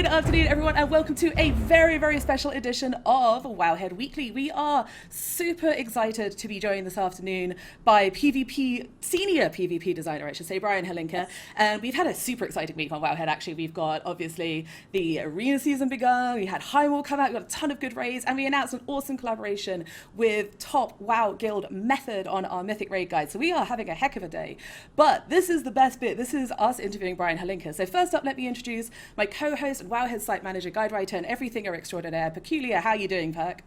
Good afternoon, everyone, and welcome to a very, very special edition of Wowhead Weekly. We are super excited to be joined this afternoon by senior PvP designer, I should say, Brian Holinka. And we've had a super exciting week on Wowhead, actually. We've got, obviously, the arena season begun, we had Highwall come out, we got a ton of good raids, and we announced an awesome collaboration with top WoW guild Method on our Mythic Raid Guide. So we are having a heck of a day. But this is the best bit. This is us interviewing Brian Holinka. So first up, let me introduce my co-host and Wowhead site manager, guide writer, and everythinger extraordinaire, Perculia. How are you doing, Perk?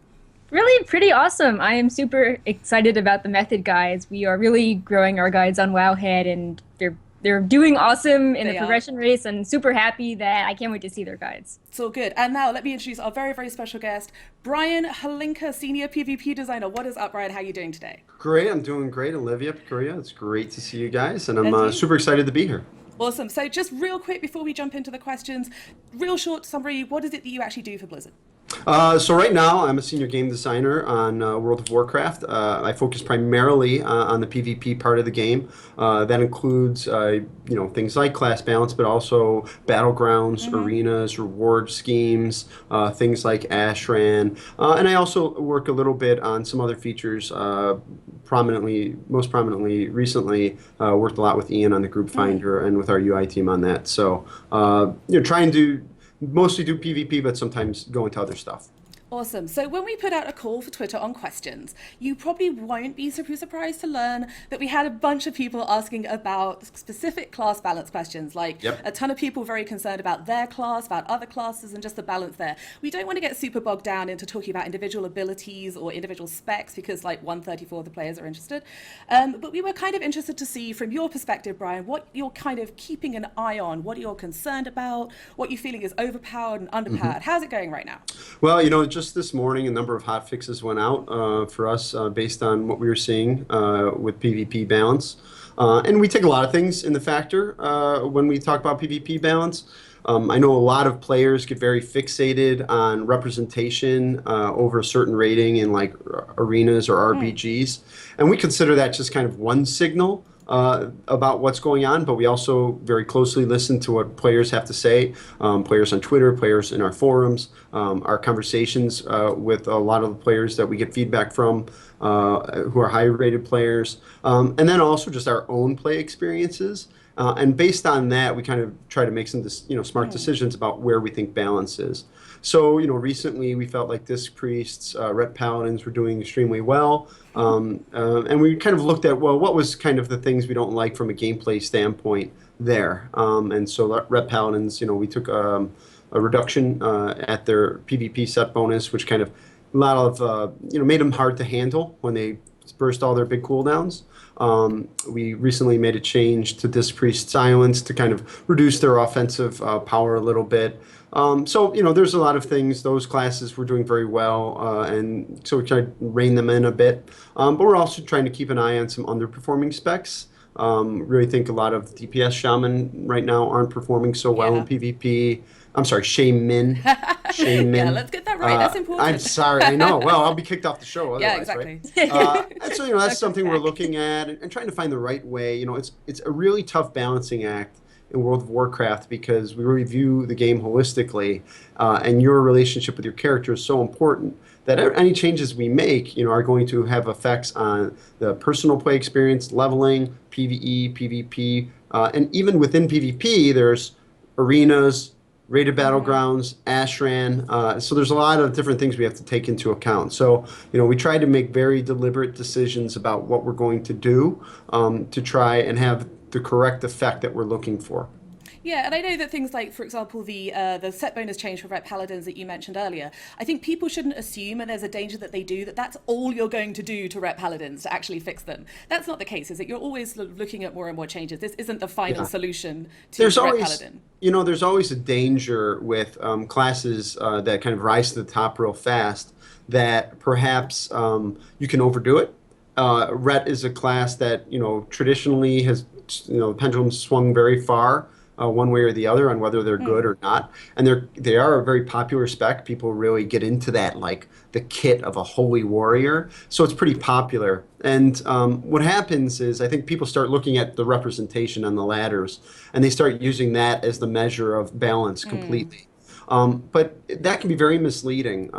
Really pretty awesome. I am super excited about the method guides. We are really growing our guides on Wowhead, and they're doing awesome in the progression race, and super happy that I can't wait to see their guides. It's all good. And now let me introduce our very, very special guest, Brian Holinka, senior PvP designer. What is up, Brian? How are you doing today? Great. I'm doing great, Olivia, Perculia. It's great to see you guys, and I'm super excited to be here. Awesome. So just real quick before we jump into the questions, real short summary, what is it that you actually do for Blizzard? So right now, I'm a senior game designer on World of Warcraft. I focus primarily on the PvP part of the game. That includes, things like class balance, but also battlegrounds, arenas, reward schemes, things like Ashran. And I also work a little bit on some other features. Most prominently, recently worked a lot with Ian on the group finder and with our UI team on that. So, trying to mostly do PvP, but sometimes go into other stuff. Awesome. So when we put out a call for Twitter on questions, you probably won't be super surprised to learn that we had a bunch of people asking about specific class balance questions, like a ton of people very concerned about their class, about other classes, and just the balance there. We don't want to get super bogged down into talking about individual abilities or individual specs because like 134 of the players are interested. But we were kind of interested to see from your perspective, Brian, what you're kind of keeping an eye on, what you're concerned about, what you're feeling is overpowered and underpowered. How's it going right now? Well, just this morning, a number of hot fixes went out for us based on what we were seeing with PvP balance. And we take a lot of things in the factor when we talk about PvP balance. I know a lot of players get very fixated on representation over a certain rating in like arenas or RBGs. And we consider that just kind of one signal about what's going on, but we also very closely listen to what players have to say, players on Twitter, players in our forums, our conversations with a lot of the players that we get feedback from who are higher rated players, and then also just our own play experiences. And based on that, we kind of try to make some smart decisions about where we think balance is. So, recently we felt like Disc Priests, Ret Paladins were doing extremely well. And we kind of looked at, well, what was kind of the things we don't like from a gameplay standpoint there. And so Ret Paladins, we took a reduction at their PvP set bonus, which kind of a lot of, made them hard to handle when they burst all their big cooldowns. We recently made a change to Disc Priest Silence to kind of reduce their offensive power a little bit. So, there's a lot of things. Those classes were doing very well, and so we tried to rein them in a bit. But we're also trying to keep an eye on some underperforming specs. Really think a lot of DPS Shaman right now aren't performing so well in PvP. I'm sorry, Shaman. Shaman. Yeah, let's get that right. That's important. I'm sorry, I know. Well, I'll be kicked off the show otherwise, yeah, exactly. Right? And so, that's something we're looking at and trying to find the right way. It's a really tough balancing act in World of Warcraft because we review the game holistically, and your relationship with your character is so important that any changes we make, are going to have effects on the personal play experience, leveling, PvE, PvP, and even within PvP, there's arenas, rated battlegrounds, Ashran. So there's a lot of different things we have to take into account. So, we try to make very deliberate decisions about what we're going to do to try and have the correct effect that we're looking for. Yeah, and I know that things like, for example, the set bonus change for Ret Paladins that you mentioned earlier, I think people shouldn't assume, and there's a danger that they do, that that's all you're going to do to Ret Paladins to actually fix them. That's not the case, is it? You're always looking at more and more changes. This isn't the final solution to Ret Paladin. There's always a danger with classes that kind of rise to the top real fast that perhaps you can overdo it. Ret is a class that, traditionally has, the pendulum swung very far. One way or the other on whether they're good or not. And they are a very popular spec. People really get into that, like the kit of a holy warrior. So it's pretty popular. And what happens is I think people start looking at the representation on the ladders, and they start using that as the measure of balance completely. But that can be very misleading.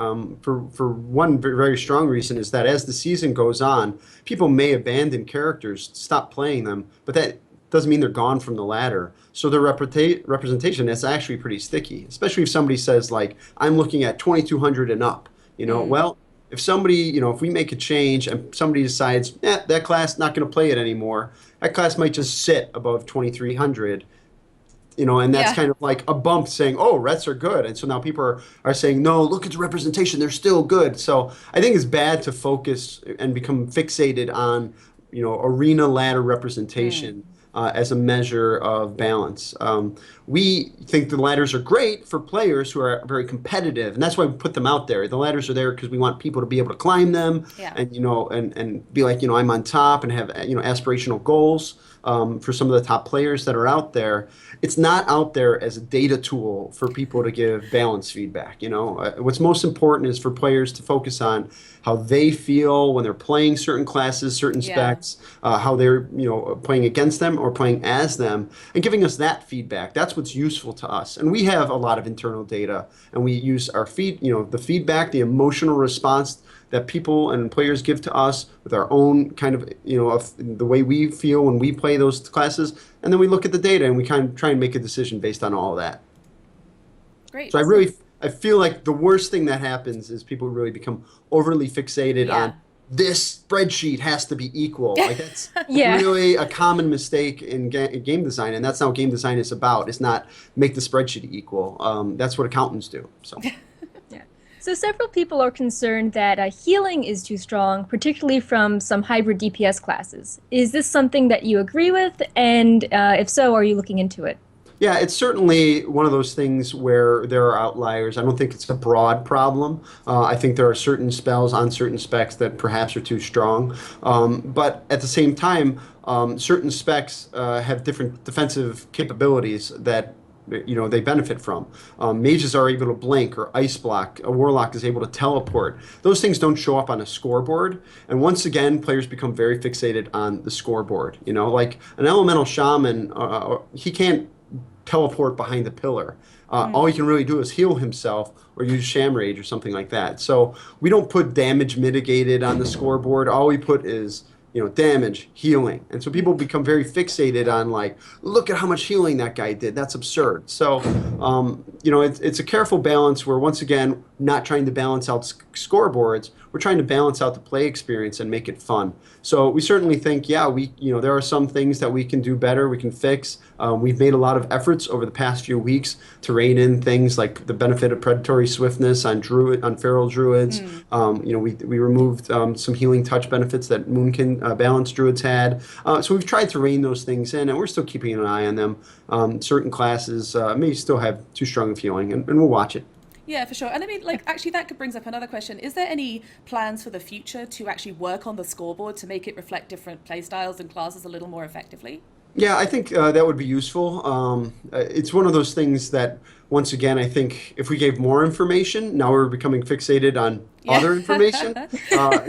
For one very strong reason is that as the season goes on, people may abandon characters, stop playing them, but that doesn't mean they're gone from the ladder. So their representation is actually pretty sticky, especially if somebody says, like, I'm looking at 2200 and up. Well, if somebody, if we make a change and somebody decides, that class not going to play it anymore, that class might just sit above 2300. And that's kind of like a bump saying, oh, Rets are good. And so now people are saying, no, look at the representation. They're still good. So I think it's bad to focus and become fixated on, arena ladder representation as a measure of balance. We think the ladders are great for players who are very competitive. And that's why we put them out there. The ladders are there because we want people to be able to climb them and, and be like, I'm on top and have, aspirational goals. For some of the top players that are out there, it's not out there as a data tool for people to give balance feedback. What's most important is for players to focus on how they feel when they're playing certain classes, certain specs, how they're playing against them or playing as them, and giving us that feedback. That's what's useful to us. And we have a lot of internal data, and we use our the feedback, the emotional response that people and players give to us with our own kind of, of the way we feel when we play those classes. And then we look at the data and we kind of try and make a decision based on all of that. Great. So I feel like the worst thing that happens is people really become overly fixated on this spreadsheet has to be equal. Like that's really a common mistake in game design. And that's not what game design is about. It's not make the spreadsheet equal. That's what accountants do. So. So several people are concerned that healing is too strong, particularly from some hybrid DPS classes. Is this something that you agree with? And if so, are you looking into it? Yeah, it's certainly one of those things where there are outliers. I don't think it's a broad problem. I think there are certain spells on certain specs that perhaps are too strong. But at the same time, certain specs have different defensive capabilities that they benefit from. Mages are able to blink or ice block. A warlock is able to teleport. Those things don't show up on a scoreboard. And once again, players become very fixated on the scoreboard. Like an elemental shaman, he can't teleport behind the pillar. All he can really do is heal himself or use Sham Rage or something like that. So we don't put damage mitigated on the scoreboard. All we put is damage, healing. And so people become very fixated on like, look at how much healing that guy did. That's absurd. So, it's a careful balance where, once again, not trying to balance out scoreboards. We're trying to balance out the play experience and make it fun. So we certainly think, there are some things that we can do better, we can fix. We've made a lot of efforts over the past few weeks to rein in things like the benefit of predatory swiftness on feral druids. We removed some healing touch benefits that Moonkin balanced druids had. So we've tried to rein those things in, and we're still keeping an eye on them. Certain classes may still have too strong of healing, and we'll watch it. Yeah, for sure. And I mean, actually that brings up another question. Is there any plans for the future to actually work on the scoreboard to make it reflect different playstyles and classes a little more effectively? Yeah, I think that would be useful. It's one of those things that, once again, I think if we gave more information, now we're becoming fixated on other information.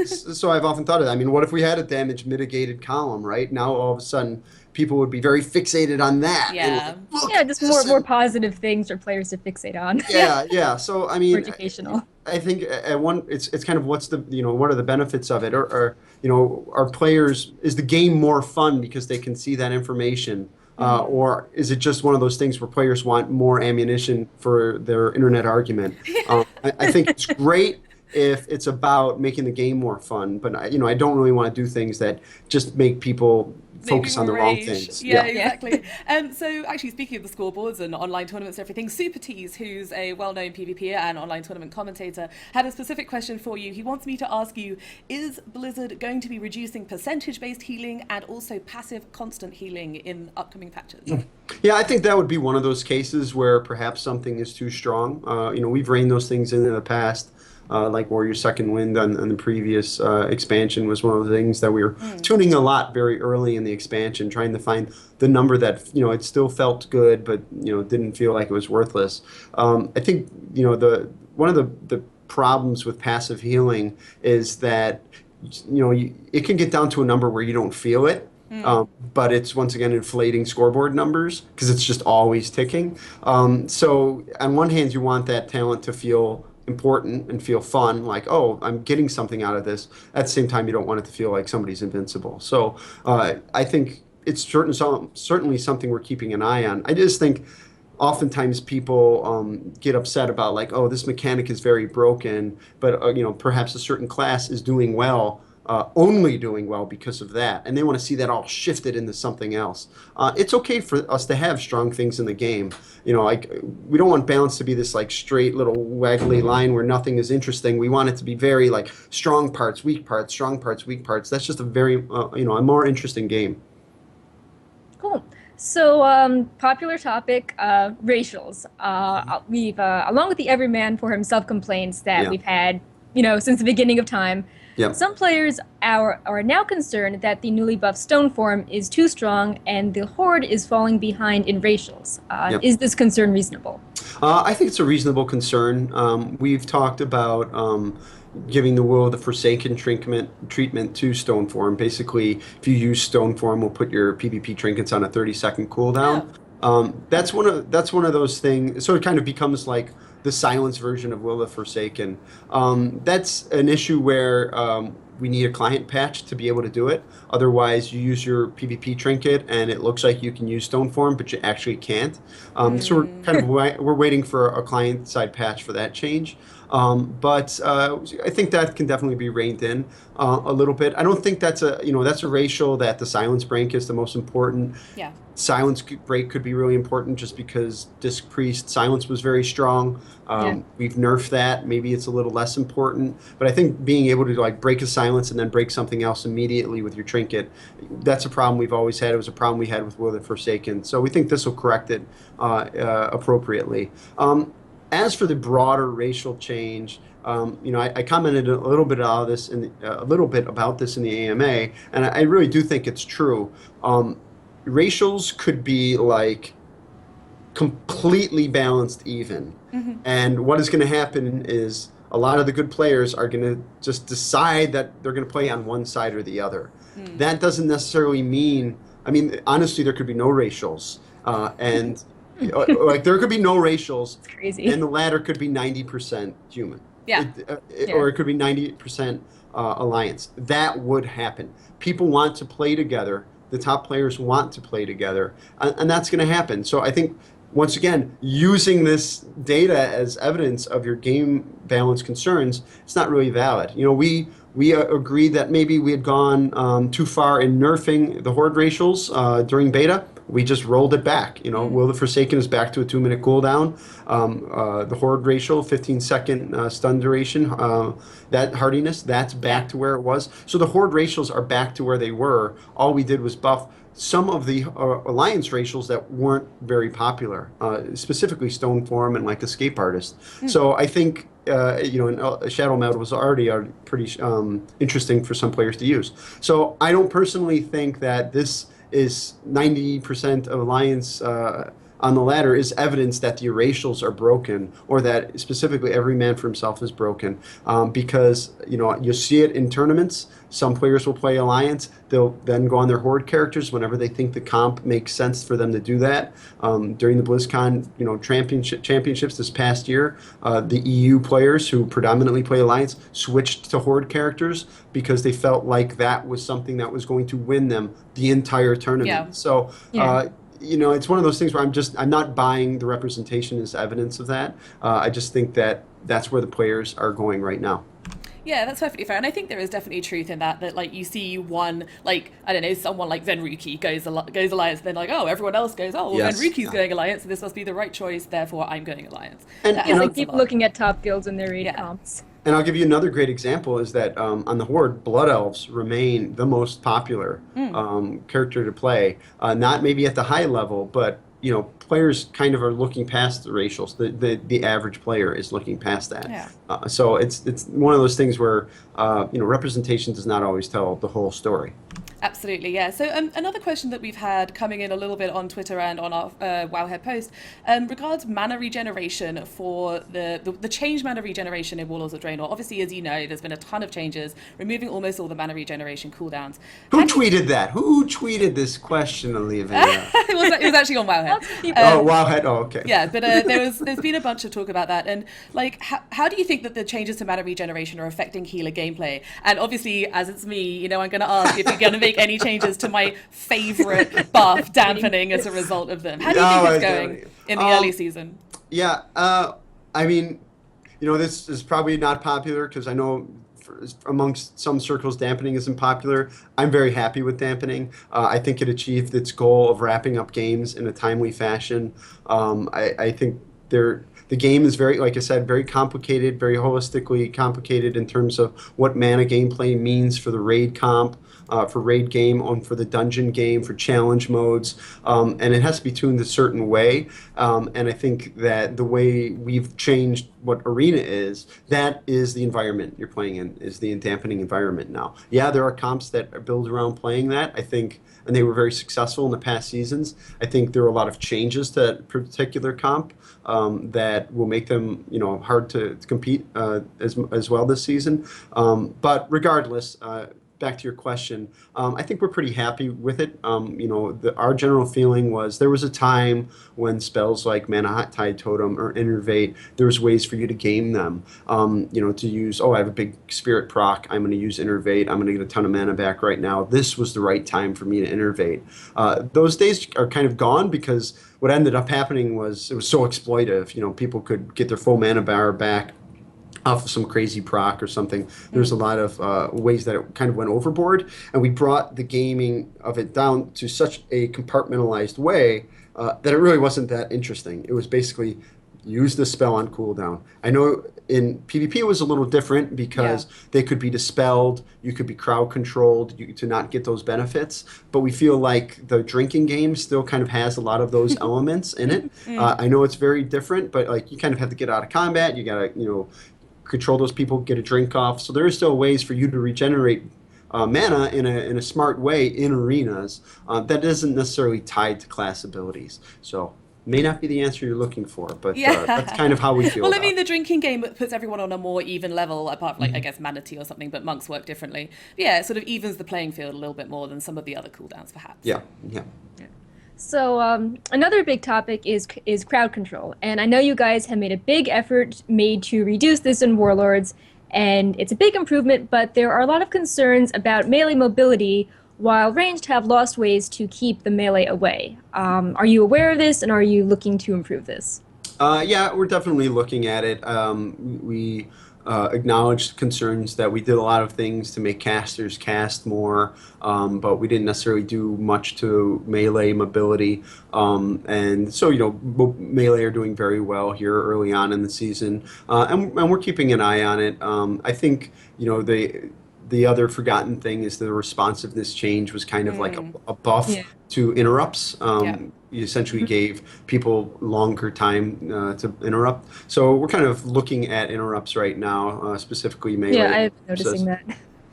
So I've often thought of that. I mean, what if we had a damage mitigated column, right? Now all of a sudden people would be very fixated on that. Yeah. And, just more positive things for players to fixate on. Yeah. So I mean, educational. I think it's kind of what's the what are the benefits of it, or are players, is the game more fun because they can see that information, or is it just one of those things where players want more ammunition for their internet argument? I think it's great if it's about making the game more fun, but I don't really want to do things that just make people focus on the wrong things. Yeah, exactly. So actually, speaking of the scoreboards and online tournaments and everything, Super Tease, who's a well-known PvPer and online tournament commentator, had a specific question for you. He wants me to ask you, is Blizzard going to be reducing percentage-based healing and also passive constant healing in upcoming patches? Yeah, I think that would be one of those cases where perhaps something is too strong. We've reined those things in the past. Like Warrior Second Wind on the previous expansion was one of the things that we were tuning a lot very early in the expansion, trying to find the number that, it still felt good, but, didn't feel like it was worthless. I think, one of the problems with passive healing is that, it can get down to a number where you don't feel it. but it's once again inflating scoreboard numbers because it's just always ticking. So on one hand, you want that talent to feel important and feel fun, like, oh, I'm getting something out of this. At the same time, you don't want it to feel like somebody's invincible. So I think it's certainly something we're keeping an eye on. I just think oftentimes people get upset about, like, oh, this mechanic is very broken, but perhaps a certain class is doing well, only doing well because of that, and they want to see that all shifted into something else. It's okay for us to have strong things in the game. Like, we don't want balance to be this like straight little waggly line where nothing is interesting. We want it to be very like strong parts, weak parts, strong parts, weak parts. That's just a very a more interesting game. Cool. So, popular topic, racials. We've, along with the everyman for himself complaints that we've had, since the beginning of time, some players are now concerned that the newly buffed stone form is too strong and the horde is falling behind in racials. Is this concern reasonable? I think it's a reasonable concern. We've talked about giving the Will of the Forsaken treatment to stone form. Basically, if you use stone form, we'll put your PvP trinkets on a 30-second cooldown. That's one of those things. So it kind of becomes like the silence version of Will of the Forsaken. That's an issue where we need a client patch to be able to do it. Otherwise, you use your PvP trinket and it looks like you can use stone form, but you actually can't. So we're kind of we're waiting for a client side patch for that change. But I think that can definitely be reined in a little bit. I don't think that's a racial that the silence break is the most important. Yeah. Silence break could be really important just because Disc Priest silence was very strong. We've nerfed that. Maybe it's a little less important. But I think being able to like break a silence and then break something else immediately with your trinket, that's a problem we've always had. It was a problem we had with Will of the Forsaken. So we think this will correct it appropriately. As for the broader racial change, I commented a little bit about this in the AMA, and I really do think it's true. Racials could be like completely balanced even, and what is going to happen is a lot of the good players are going to just decide that they're going to play on one side or the other. That doesn't necessarily mean. I mean, honestly, there could be no racials, and like there could be no racials, and the ladder could be 90% human. Or it could be 90% alliance. That would happen. People want to play together. The top players want to play together, and that's going to happen. So I think, once again, using this data as evidence of your game balance concerns, it's not really valid. We agreed that maybe we had gone too far in nerfing the horde racials during beta. We just rolled it back. Will the Forsaken is back to a 2-minute cooldown. The horde racial, 15-second stun duration, that hardiness, that's back to where it was. So the horde racials are back to where they were. All we did was buff some of the alliance racials that weren't very popular, specifically stone form and like escape artist. So I think Shadow Meld was already pretty interesting for some players to use. So I don't personally think that this is 90% of alliance on the ladder is evidence that the racials are broken, or that specifically every man for himself is broken, because you see it in tournaments. Some players will play alliance. They'll then go on their horde characters whenever they think the comp makes sense for them to do that. During the BlizzCon championships this past year, the EU players who predominantly play alliance switched to horde characters because they felt like that was something that was going to win them the entire tournament. So it's one of those things where I'm not buying the representation as evidence of that. I just think that that's where the players are going right now. Yeah, that's perfectly fair. And I think there is definitely truth in that like you see one, like, I don't know, someone like Venruki goes alliance, and then like, oh, everyone else goes, oh, well, Venruki's going alliance, so this must be the right choice, therefore I'm going alliance. And like keep looking at top guilds and their raid comps. And I'll give you another great example is that on the Horde, Blood Elves remain the most popular character to play. Not maybe at the high level, but players kind of are looking past the racials. The average player is looking past that. So it's one of those things where representation does not always tell the whole story. Absolutely, yeah. So another question that we've had coming in a little bit on Twitter and on our Wowhead post regards mana regeneration for the changed mana regeneration in Warlords of Draenor. Obviously, as you know, there's been a ton of changes, removing almost all the mana regeneration cooldowns. Who tweeted that? Who tweeted this question, Olivia? It was actually on Wowhead. Wowhead. Oh, okay. Yeah, but there's been a bunch of talk about that, and like, how do you think that the changes to mana regeneration are affecting healer gameplay? And obviously, as it's me, you know, I'm going to ask if you're going to make any changes to my favorite buff, dampening, as a result of them. How do you think it's going in the early season? Yeah, I mean, you know, this is probably not popular because I know amongst some circles dampening isn't popular. I'm very happy with dampening. I think it achieved its goal of wrapping up games in a timely fashion. I think the game is very, like I said, very complicated, very holistically complicated in terms of what mana gameplay means for the raid comp, for raid game, for the dungeon game, for challenge modes, and it has to be tuned a certain way. And I think that the way we've changed what Arena is, that is the environment you're playing in, is the dampening environment now. Yeah, there are comps that are built around playing that, I think, and they were very successful in the past seasons. I think there are a lot of changes to that particular comp that will make them, you know, hard to compete as well this season. But regardless, back to your question, I think we're pretty happy with it. You know, our general feeling was there was a time when spells like Mana Tide Totem or Innervate, there was ways for you to game them. You know, to use, I have a big spirit proc, I'm going to use Innervate, I'm going to get a ton of mana back right now. This was the right time for me to Innervate. Those days are kind of gone because what ended up happening was it was so exploitive. You know, people could get their full mana bar back off of some crazy proc or something. There's a lot of ways that it kind of went overboard, and we brought the gaming of it down to such a compartmentalized way that it really wasn't that interesting. It was basically use the spell on cooldown. I know in PvP it was a little different because they could be dispelled, you could be crowd controlled to not get those benefits, but we feel like the drinking game still kind of has a lot of those elements in it. I know it's very different, but like you kind of have to get out of combat, you gotta, you know, control those people, get a drink off. So there are still ways for you to regenerate mana in a smart way in arenas that isn't necessarily tied to class abilities. So may not be the answer you're looking for, but that's kind of how we feel. Well, I mean, the drinking game puts everyone on a more even level, apart from, like, I guess, Manatee or something, but monks work differently. But yeah, it sort of evens the playing field a little bit more than some of the other cooldowns, perhaps. Yeah. So another big topic is crowd control, and I know you guys have made a big effort made to reduce this in Warlords, and it's a big improvement, but there are a lot of concerns about melee mobility, while ranged have lost ways to keep the melee away. Are you aware of this, and are you looking to improve this? Yeah, we're definitely looking at it. We acknowledged concerns that we did a lot of things to make casters cast more, but we didn't necessarily do much to melee mobility. And so, you know, melee are doing very well here early on in the season, and we're keeping an eye on it. I think, you know, the other forgotten thing is the responsiveness change was kind of like a buff to interrupts. You essentially gave people longer time to interrupt. So we're kind of looking at interrupts right now, specifically melee. Yeah, I'm noticing that.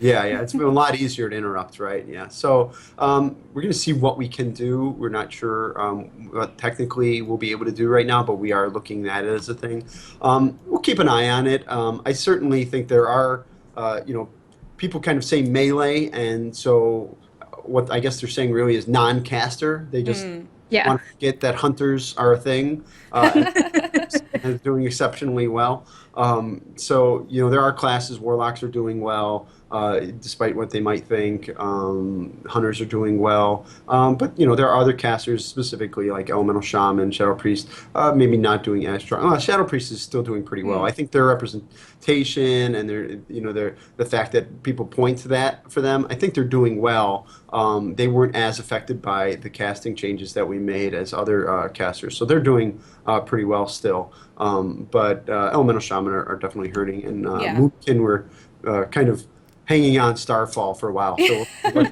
Yeah, it's been a lot easier to interrupt, right? Yeah. So we're going to see what we can do. We're not sure what technically we'll be able to do right now, but we are looking at it as a thing. We'll keep an eye on it. I certainly think there are, you know, people kind of say melee, and so what I guess they're saying really is non-caster. They just want to get that hunters are a thing, and doing exceptionally well. So, you know, there are classes, warlocks are doing well, despite what they might think. Hunters are doing well. But, you know, there are other casters, specifically like Elemental Shaman, Shadow Priest, maybe not doing as strong. Shadow Priest is still doing pretty well. I think their representation and the fact that people point to that for them, I think they're doing well. They weren't as affected by the casting changes that we made as other casters. So they're doing pretty well still. But Elemental Shaman are definitely hurting. And Moonkin were kind of hanging on Starfall for a while. So Moon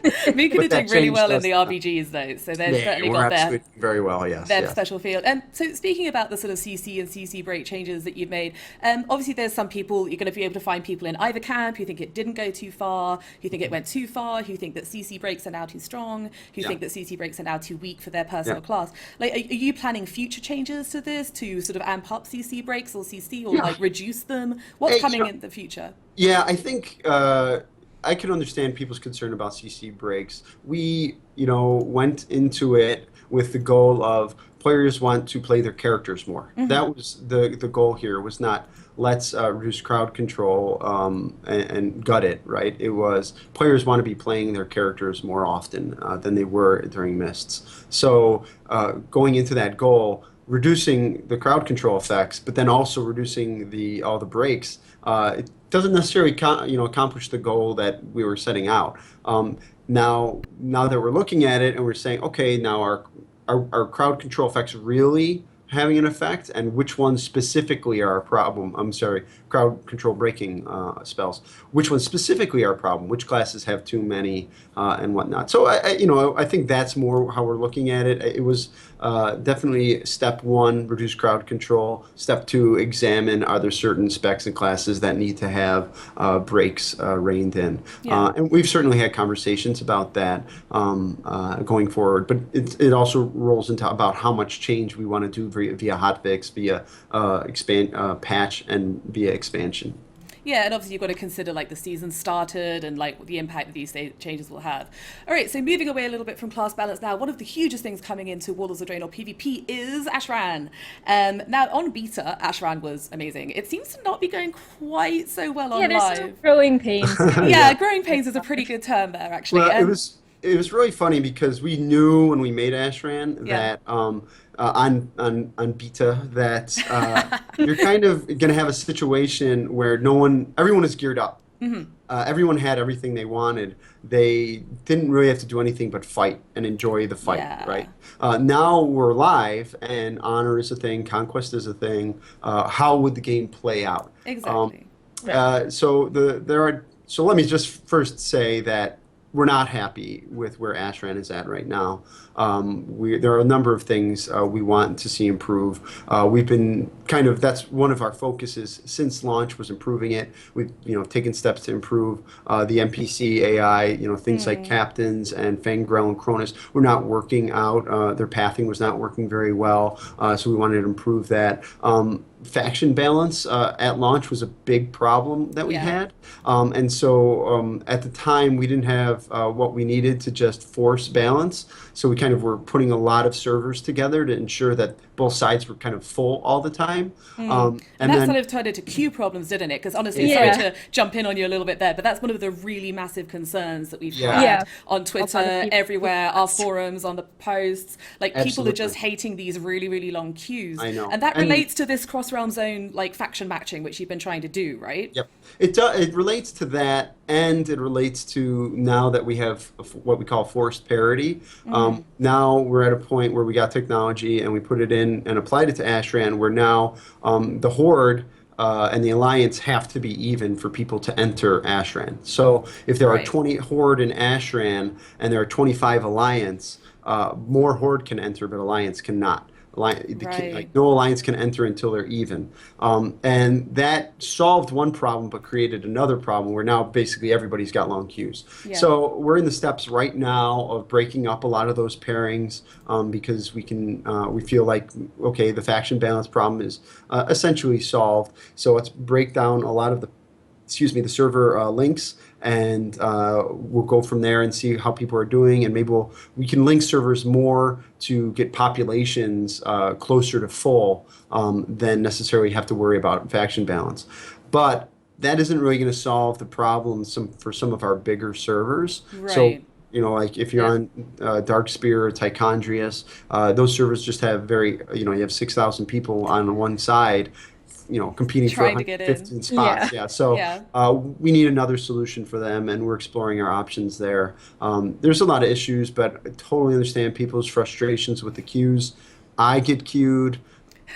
are doing really well in the us. RPGs though, so they've Yeah, certainly we're got actually doing very well. Yes, their yes. special field. And so speaking about the sort of CC and CC break changes that you've made, obviously there's some people, you're going to be able to find people in either camp who think it didn't go too far, who think it went too far, who think that CC breaks are now too strong, who think that CC breaks are now too weak for their personal class. Like, are you planning future changes to this to sort of amp up CC breaks or CC or like reduce them? What's coming in the future? Yeah, I think I can understand people's concern about CC breaks. We, went into it with the goal of players want to play their characters more. That was the goal here. Was not let's reduce crowd control and gut it. Right. It was players want to be playing their characters more often than they were during Mists. So going into that goal, reducing the crowd control effects, but then also reducing all the breaks. It doesn't necessarily accomplish the goal that we were setting out. Now that we're looking at it and we're saying, okay, now our crowd control effects really having an effect, and which ones specifically are a problem? I'm sorry, crowd control breaking spells. Which ones specifically are a problem? Which classes have too many and whatnot? So I think that's more how we're looking at it. It was definitely step one, reduce crowd control. Step two, examine are there certain specs and classes that need to have breaks reined in. And we've certainly had conversations about that going forward. But it also rolls into about how much change we want to do via hotfix, via patch, and via expansion. Yeah, and obviously you've got to consider like the season started and like the impact that these changes will have. All right, so moving away a little bit from class balance now, one of the hugest things coming into Warlords of Draenor PvP is Ashran. Now on beta, Ashran was amazing. It seems to not be going quite so well on live. Yeah, there's some growing pains. Yeah, growing pains is a pretty good term there, actually. Well, it was really funny because we knew when we made Ashran that on beta that you're kind of going to have a situation where everyone is geared up. Everyone had everything they wanted. They didn't really have to do anything but fight and enjoy the fight, right? Now we're live, and honor is a thing, conquest is a thing. How would the game play out? Exactly. So let me just first say that we're not happy with where Ashran is at right now. There are a number of things we want to see improve. We've been that's one of our focuses since launch was improving it. We've taken steps to improve the NPC AI. Things like captains and Fangrel and Cronus were not working out. Their pathing was not working very well. So we wanted to improve that. Faction balance at launch was a big problem that we had. And so at the time, we didn't have what we needed to just force balance. So we kind of were putting a lot of servers together to ensure that both sides were kind of full all the time. And that sort of turned into queue problems, didn't it? Because honestly, sorry to jump in on you a little bit there, but that's one of the really massive concerns that we've had on Twitter, everywhere, our forums, on the posts. Like people are just hating these really, really long queues. I know. And that relates to this cross-realm zone like faction matching, which you've been trying to do, right? Yep. It relates to that, and it relates to now that we have what we call forced parity. Now we're at a point where we got technology and we put it in and applied it to Ashran, where now the Horde and the Alliance have to be even for people to enter Ashran. So if there are 20 Horde in Ashran and there are 25 Alliance, more Horde can enter, but Alliance cannot. No Alliance can enter until they're even. And that solved one problem but created another problem where now basically everybody's got long queues. So we're in the steps right now of breaking up a lot of those pairings because we feel like, okay, the faction balance problem is essentially solved. So let's break down a lot of the server links, and we'll go from there and see how people are doing, and maybe we can link servers more to get populations closer to full than necessarily have to worry about faction balance. But that isn't really going to solve the problem for some of our bigger servers. So like if you're on Darkspear or Tichondrius, those servers just have you have 6,000 people on one side, competing for 115 spots. So we need another solution for them, and we're exploring our options there. There's a lot of issues, but I totally understand people's frustrations with the queues. I get queued.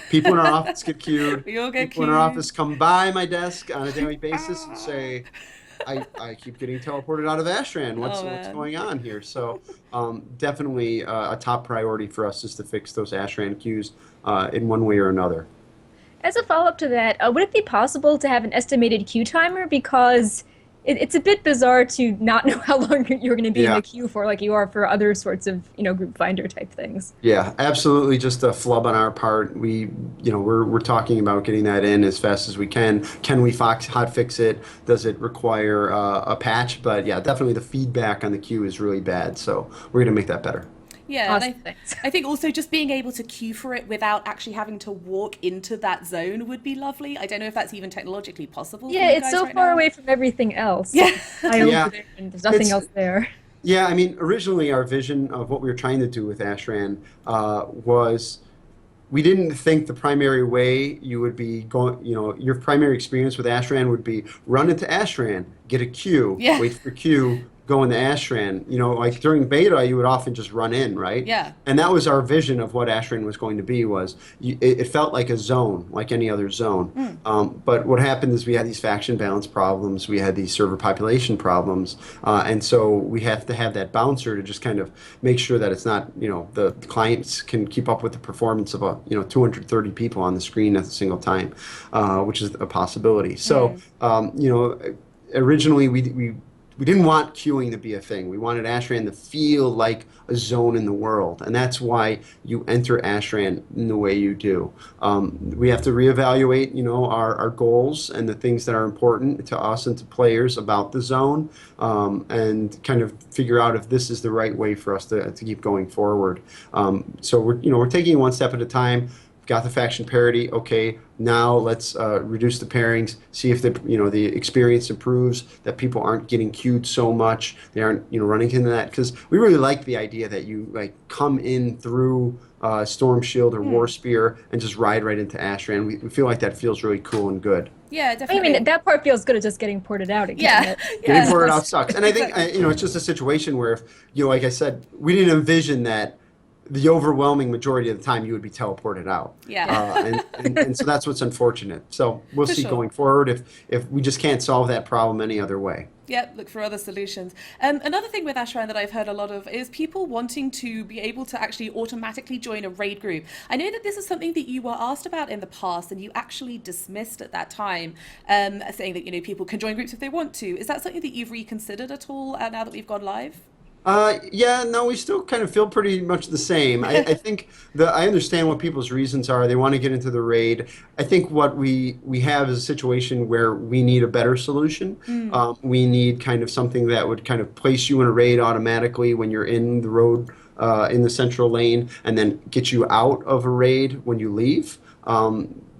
People in our office get queued. We all get People in our office come by my desk on a daily basis and say, I keep getting teleported out of Ashran. What's going on here? So definitely a top priority for us is to fix those Ashran queues in one way or another. As a follow-up to that, would it be possible to have an estimated queue timer? Because it's a bit bizarre to not know how long you're going to be in the queue for, like you are for other sorts of, group finder type things. Yeah, absolutely. Just a flub on our part. We're talking about getting that in as fast as we can. Can we hot fix it? Does it require a patch? But yeah, definitely the feedback on the queue is really bad. So we're going to make that better. Yeah, and I think also just being able to queue for it without actually having to walk into that zone would be lovely. I don't know if that's even technologically possible. Yeah, it's so far away from everything else. Yeah, and there's nothing else there. Yeah, I mean, originally our vision of what we were trying to do with Ashran was we didn't think the primary way you would be going, your primary experience with Ashran would be run into Ashran, get a queue, wait for queue, go into Ashran. Like during beta, you would often just run in, right? Yeah. And that was our vision of what Ashran was going to be. It felt like a zone, like any other zone. But what happened is we had these faction balance problems, we had these server population problems, and so we have to have that bouncer to just kind of make sure that it's not, the clients can keep up with the performance of 230 people on the screen at a single time, which is a possibility. So, originally we didn't want queuing to be a thing. We wanted Ashran to feel like a zone in the world, and that's why you enter Ashran in the way you do. We have to reevaluate, our goals and the things that are important to us and to players about the zone, and kind of figure out if this is the right way for us to keep going forward. So we're taking it one step at a time. Got the faction parity. Okay, now let's reduce the pairings. See if the experience improves. That people aren't getting queued so much. They aren't running into that, because we really like the idea that you come in through Storm Shield or War Spear and just ride right into Ashran. We feel like that feels really cool and good. Yeah, definitely. I mean, that part feels good at just getting ported out again. Yeah, getting ported out sucks. And I think it's just a situation where, if, like I said, we didn't envision that the overwhelming majority of the time you would be teleported out. Yeah. And so that's what's unfortunate. So we'll see going forward if we just can't solve that problem any other way. Yep, look for other solutions. Another thing with Ashran that I've heard a lot of is people wanting to be able to actually automatically join a raid group. I know that this is something that you were asked about in the past and you actually dismissed at that time, saying that people can join groups if they want to. Is that something that you've reconsidered at all now that we've gone live? No, we still kind of feel pretty much the same. I think I understand what people's reasons are. They want to get into the raid. I think what we have is a situation where we need a better solution. We need kind of something that would kind of place you in a raid automatically when you're in the road, in the central lane, and then get you out of a raid when you leave.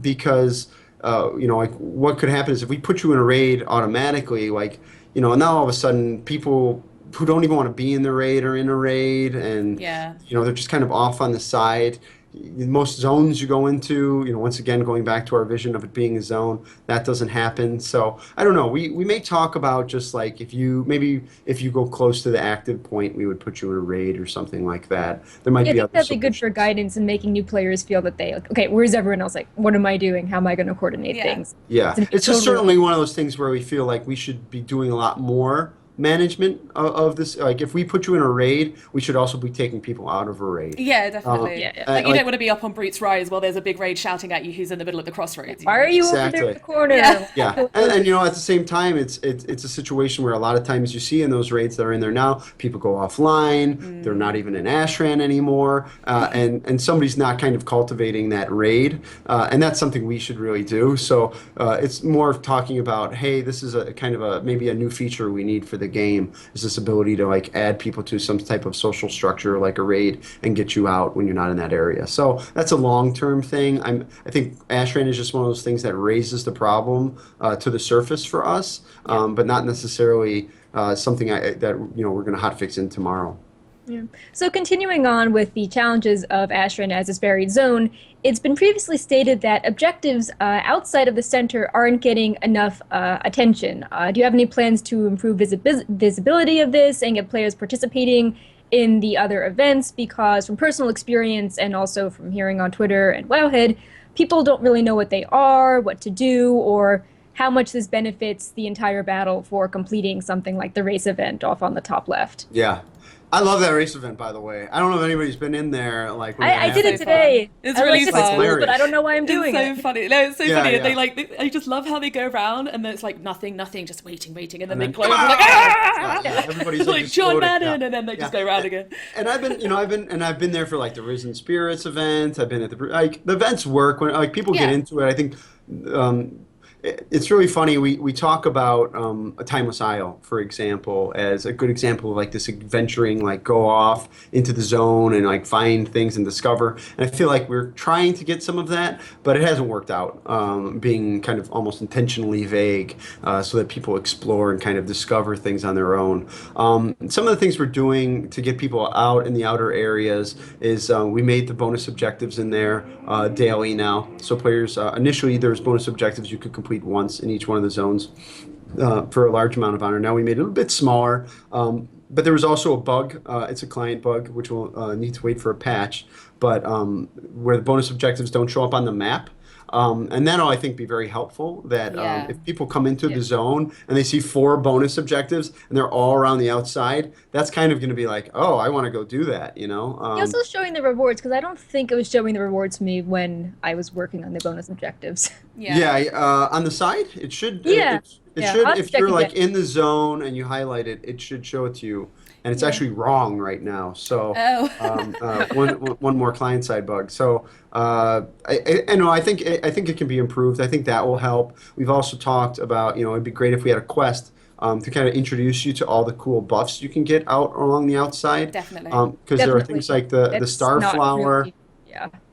Because, what could happen is if we put you in a raid automatically, and now all of a sudden people who don't even want to be in the raid are in a raid, and they're just kind of off on the side. Most zones you go into, once again going back to our vision of it being a zone, that doesn't happen. So I don't know. We may talk about just if you go close to the active point, we would put you in a raid or something like that. There might be other that'd be good for guidance and making new players feel that they okay, where's everyone else? What am I doing? How am I going to coordinate things? Yeah, it's just certainly one of those things where we feel like we should be doing a lot more management of this. If we put you in a raid, we should also be taking people out of a raid. Yeah, definitely. You don't want to be up on Brute's Rise while there's a big raid shouting at you who's in the middle of the crossroads. Why are you over there in the corner? Yeah. And at the same time, it's a situation where a lot of times you see in those raids that are in there now, people go offline, they're not even in Ashran anymore, and somebody's not kind of cultivating that raid, and that's something we should really do. So it's more of talking about, hey, this is a kind of maybe a new feature we need for the game, is this ability to add people to some type of social structure like a raid and get you out when you're not in that area. So that's a long-term thing. I think Ashran is just one of those things that raises the problem to the surface for us, but not necessarily something that we're going to hotfix in tomorrow. Yeah. So continuing on with the challenges of Ashran as this varied zone, it's been previously stated that objectives outside of the center aren't getting enough attention. Do you have any plans to improve visibility of this and get players participating in the other events? Because from personal experience and also from hearing on Twitter and Wowhead, people don't really know what they are, what to do, or how much this benefits the entire battle for completing something like the race event off on the top left. Yeah. I love that race event, by the way. I don't know if anybody's been in there. Like when I did it today. It's I really like fun. But I don't know why I'm doing it. It's so funny. No, it's so funny. Yeah. I just love how they go around and then it's like nothing, just waiting, and then they then, close. come Like, on! Yeah, everybody's like John exploding. Madden, and then they just go around again. And I've been there for like the Risen Spirits event. I've been at the events work when like people get into it. I think it's really funny. We talk about a Timeless Isle, for example, as a good example of like this adventuring, like go off into the zone and like find things and discover. And I feel like we're trying to get some of that, but it hasn't worked out. Being kind of almost intentionally vague, so that people explore and kind of discover things on their own. Some of the things we're doing to get people out in the outer areas is we made the bonus objectives in there daily now. So players initially there was bonus objectives you could complete once in each one of the zones for a large amount of honor. Now we made it a bit smaller, but there was also a bug. It's a client bug, which will need to wait for a patch, but where the bonus objectives don't show up on the map. And that'll, I think, be very helpful that if people come into the zone and they see 4 bonus objectives and they're all around the outside, that's kind of going to be like, oh, I want to go do that, you know? You're also showing the rewards, because I don't think it was showing the rewards to me when I was working on the bonus objectives. On the side, it should. It should, if you're like in the zone and you highlight it, it should show it to you. And it's actually wrong right now. So one more client side bug. So I think it can be improved. I think that will help. We've also talked about, it'd be great if we had a quest to kind of introduce you to all the cool buffs you can get out along the outside. Definitely. Because there are things like the Starflower. Really,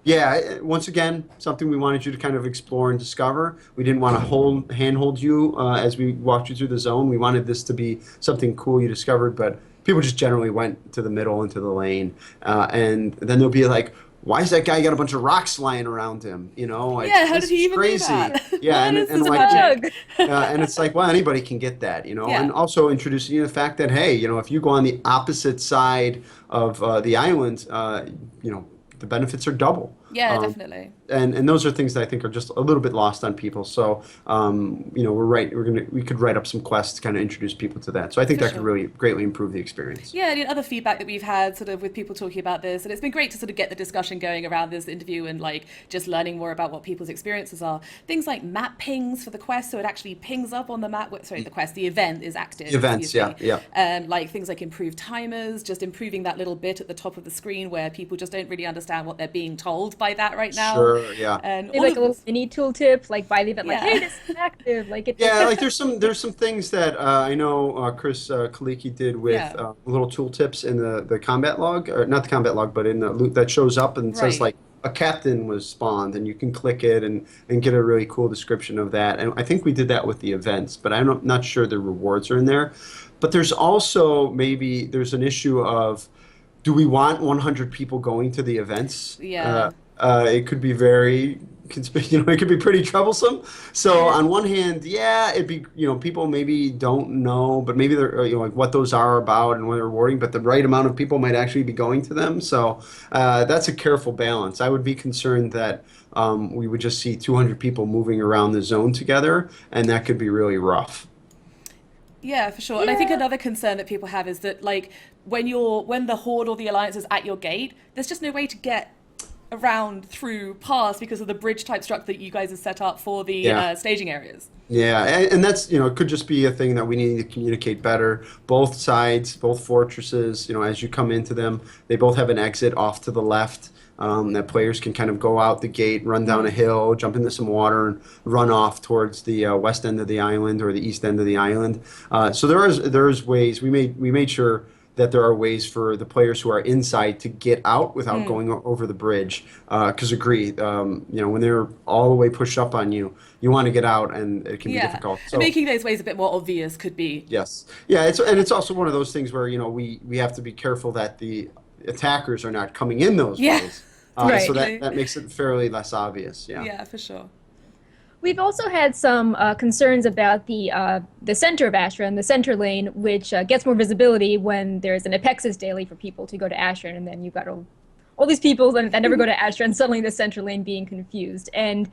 yeah, once again, something we wanted you to kind of explore and discover. We didn't want to handhold you as we walked you through the zone. We wanted this to be something cool you discovered, but people just generally went to the middle into the lane, and then they'll be like, "Why is that guy got a bunch of rocks lying around him?" Like, how did he even crazy. do that? Yeah, and it's like, well, anybody can get that, and also introducing you to the fact that, hey, if you go on the opposite side of the island, the benefits are double. Yeah, definitely. And those are things that I think are just a little bit lost on people. So, we could write up some quests to kind of introduce people to that. So I think that could really greatly improve the experience. Yeah, and other feedback that we've had sort of with people talking about this, and it's been great to sort of get the discussion going around this interview and like just learning more about what people's experiences are. Things like map pings for the quest, so it actually pings up on the map. Sorry, the event is active. Events, yeah. Like things like improved timers, just improving that little bit at the top of the screen where people just don't really understand what they're being told by that right now. Sure, yeah. And like a little mini tooltip, like by the event, like, hey, this is active. Like like there's some things that I know Chris Kaliki did with little tooltips in the combat log, or not the combat log, but in the loot that shows up and says like a captain was spawned, and you can click it and get a really cool description of that. And I think we did that with the events, but I'm not sure the rewards are in there. But there's also there's an issue of, do we want 100 people going to the events? Yeah. It could be it could be pretty troublesome. So on one hand, it'd be, people maybe don't know, but maybe they're, like what those are about and what they're rewarding, but the right amount of people might actually be going to them. So that's a careful balance. I would be concerned that we would just see 200 people moving around the zone together, and that could be really rough. Yeah, for sure. And I think another concern that people have is that, like, when the Horde or the Alliance is at your gate, there's just no way to get around through past because of the bridge type structure that you guys have set up for the staging areas. Yeah, and that's, it could just be a thing that we need to communicate better. Both sides, both fortresses, as you come into them, they both have an exit off to the left. That players can kind of go out the gate, run down a hill, jump into some water, and run off towards the west end of the island or the east end of the island. So there is ways. We made sure that there are ways for the players who are inside to get out without going over the bridge. Because when they're all the way pushed up on you, you want to get out, and it can be difficult. So, making those ways a bit more obvious could be. Yes. Yeah. It's also one of those things where we have to be careful that the attackers are not coming in those ways. So that makes it fairly less obvious. Yeah. Yeah, for sure. We've also had some concerns about the center of Ashran, the center lane, which gets more visibility when there's an Apexis daily for people to go to Ashran, and then you've got to all these people that never go to Ashran, suddenly the center lane being confused. And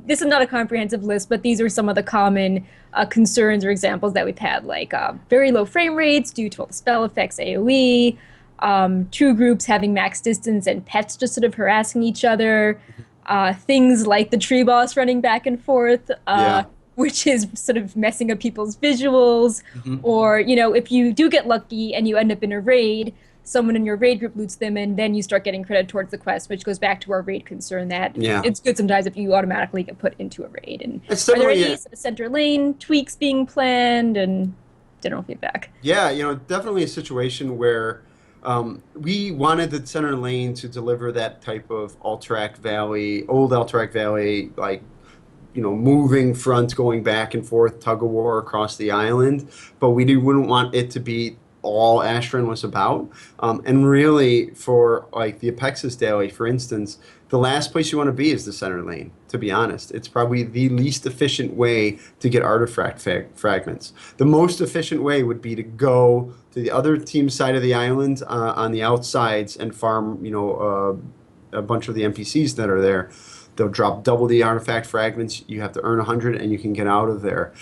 this is not a comprehensive list, but these are some of the common concerns or examples that we've had, like very low frame rates due to all the spell effects, AoE, true groups having max distance and pets just sort of harassing each other, things like the tree boss running back and forth, which is sort of messing up people's visuals, or, you know, if you do get lucky and you end up in a raid, someone in your raid group loots them, and then you start getting credit towards the quest, which goes back to our raid concern that it's good sometimes if you automatically get put into a raid. And are there any sort of center lane tweaks being planned and general feedback? Yeah, you know, definitely a situation where we wanted the center lane to deliver that type of Alterac Valley, old Alterac Valley, like, you know, moving front, going back and forth, tug of war across the island, but we wouldn't want it to be all Ashran was about. And really, for like the Apexis Daily, for instance, the last place you want to be is the center lane, to be honest. It's probably the least efficient way to get artifact fragments. The most efficient way would be to go to the other team side of the island on the outsides and farm, you know, a bunch of the NPCs that are there. They'll drop double the artifact fragments. You have to earn 100 and you can get out of there.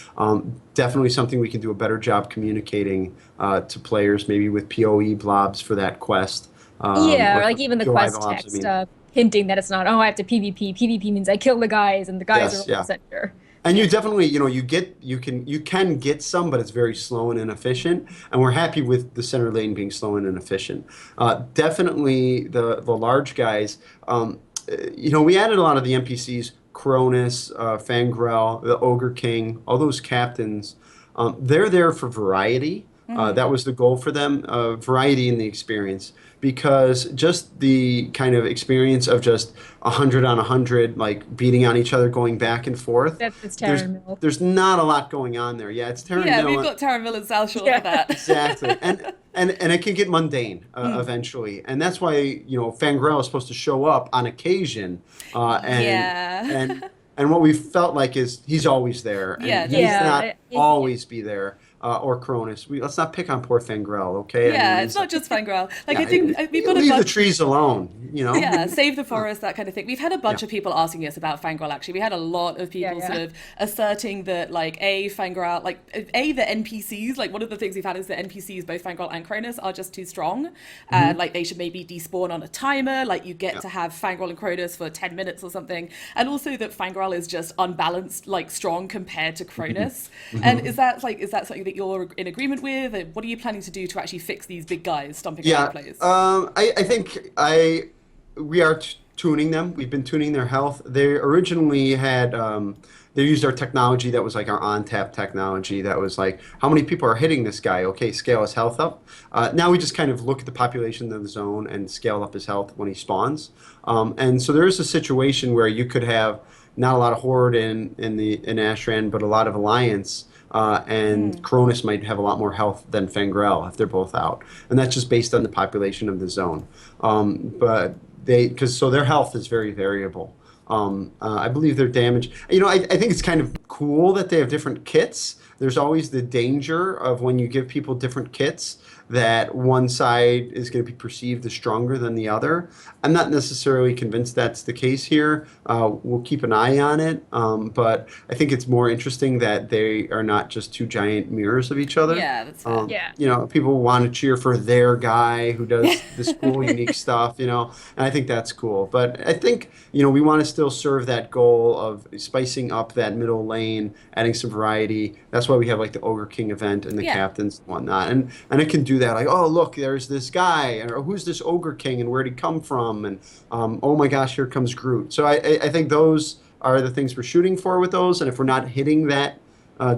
Definitely something we can do a better job communicating to players, maybe with PoE blobs for that quest. Yeah, or like even the quest text hinting that it's not, oh, I have to PvP. PvP means I kill the guys and the guys are all center. And you definitely, you know, you can get some, but it's very slow and inefficient. And we're happy with the center lane being slow and inefficient. Definitely the large guys. You know, we added a lot of the NPCs, Cronus, Fangrel, the Ogre King, all those captains. They're there for variety. That was the goal for them, variety in the experience. Because just the kind of experience of just 100 on 100, like beating on each other, going back and forth. That's Terra Mill. There's not a lot going on there. Yeah, it's Terra Mill. Yeah, we've got Terra Mill and South Shore for that. Exactly. And it can get mundane eventually. And that's why, you know, Fangrel is supposed to show up on occasion. And what we felt like is he's always there. And he's not always be there. Or Cronus. Let's not pick on poor Fangrel, okay? Yeah, I mean, it's not just Fangrel. Like, I think we've got leave the trees alone, you know? Yeah, save the forest, that kind of thing. We've had a bunch of people asking us about Fangrel, actually. We had a lot of people sort of asserting that, like, Fangrel, like, the NPCs, like, one of the things we've had is that NPCs, both Fangrel and Cronus, are just too strong. Like, they should maybe despawn on a timer, like, you get to have Fangrel and Cronus for 10 minutes or something. And also that Fangrel is just unbalanced, like, strong compared to Cronus. And is that something that you're in agreement with? What are you planning to do to actually fix these big guys stomping around players? I think we are tuning them. We've been tuning their health. They originally had they used our technology that was like our on-tap technology that was like, how many people are hitting this guy? Okay, scale his health up. Now we just kind of look at the population of the zone and scale up his health when he spawns. And so there is a situation where you could have not a lot of Horde in Ashran, but a lot of Alliance. And Cronus might have a lot more health than Fangrel if they're both out, and that's just based on the population of the zone. But so their health is very variable. I believe their damage. You know, I think it's kind of cool that they have different kits. There's always the danger of when you give people different kits that one side is going to be perceived as stronger than the other. I'm not necessarily convinced that's the case here. We'll keep an eye on it, but I think it's more interesting that they are not just two giant mirrors of each other. Yeah, that's fair. You know, people want to cheer for their guy who does this cool, unique stuff, you know, and I think that's cool. But I think, you know, we want to still serve that goal of spicing up that middle lane, adding some variety. That's why we have like the Ogre King event and the captains and whatnot. And it can do that, like, oh, look, there's this guy, or who's this Ogre King and where'd he come from? And oh my gosh, here comes Groot. So I think those are the things we're shooting for with those. And if we're not hitting that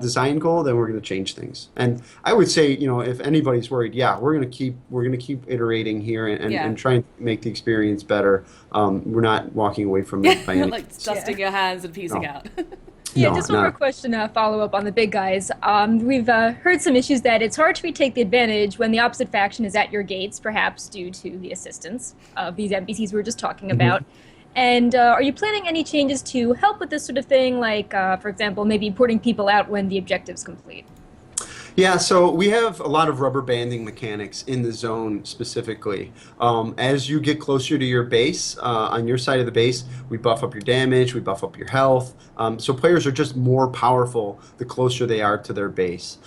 design goal, then we're going to change things. And I would say, you know, if anybody's worried, we're going to keep iterating here and trying to make the experience better. We're not walking away from it by any like dusting your hands and piecing out. Yeah, just one more question, follow up on the big guys. We've heard some issues that it's hard to retake the advantage when the opposite faction is at your gates, perhaps due to the assistance of these NPCs we were just talking about. And are you planning any changes to help with this sort of thing, like, for example, maybe porting people out when the objective's complete? Yeah, so we have a lot of rubber banding mechanics in the zone specifically. As you get closer to your base, on your side of the base, we buff up your damage, we buff up your health. So players are just more powerful the closer they are to their base.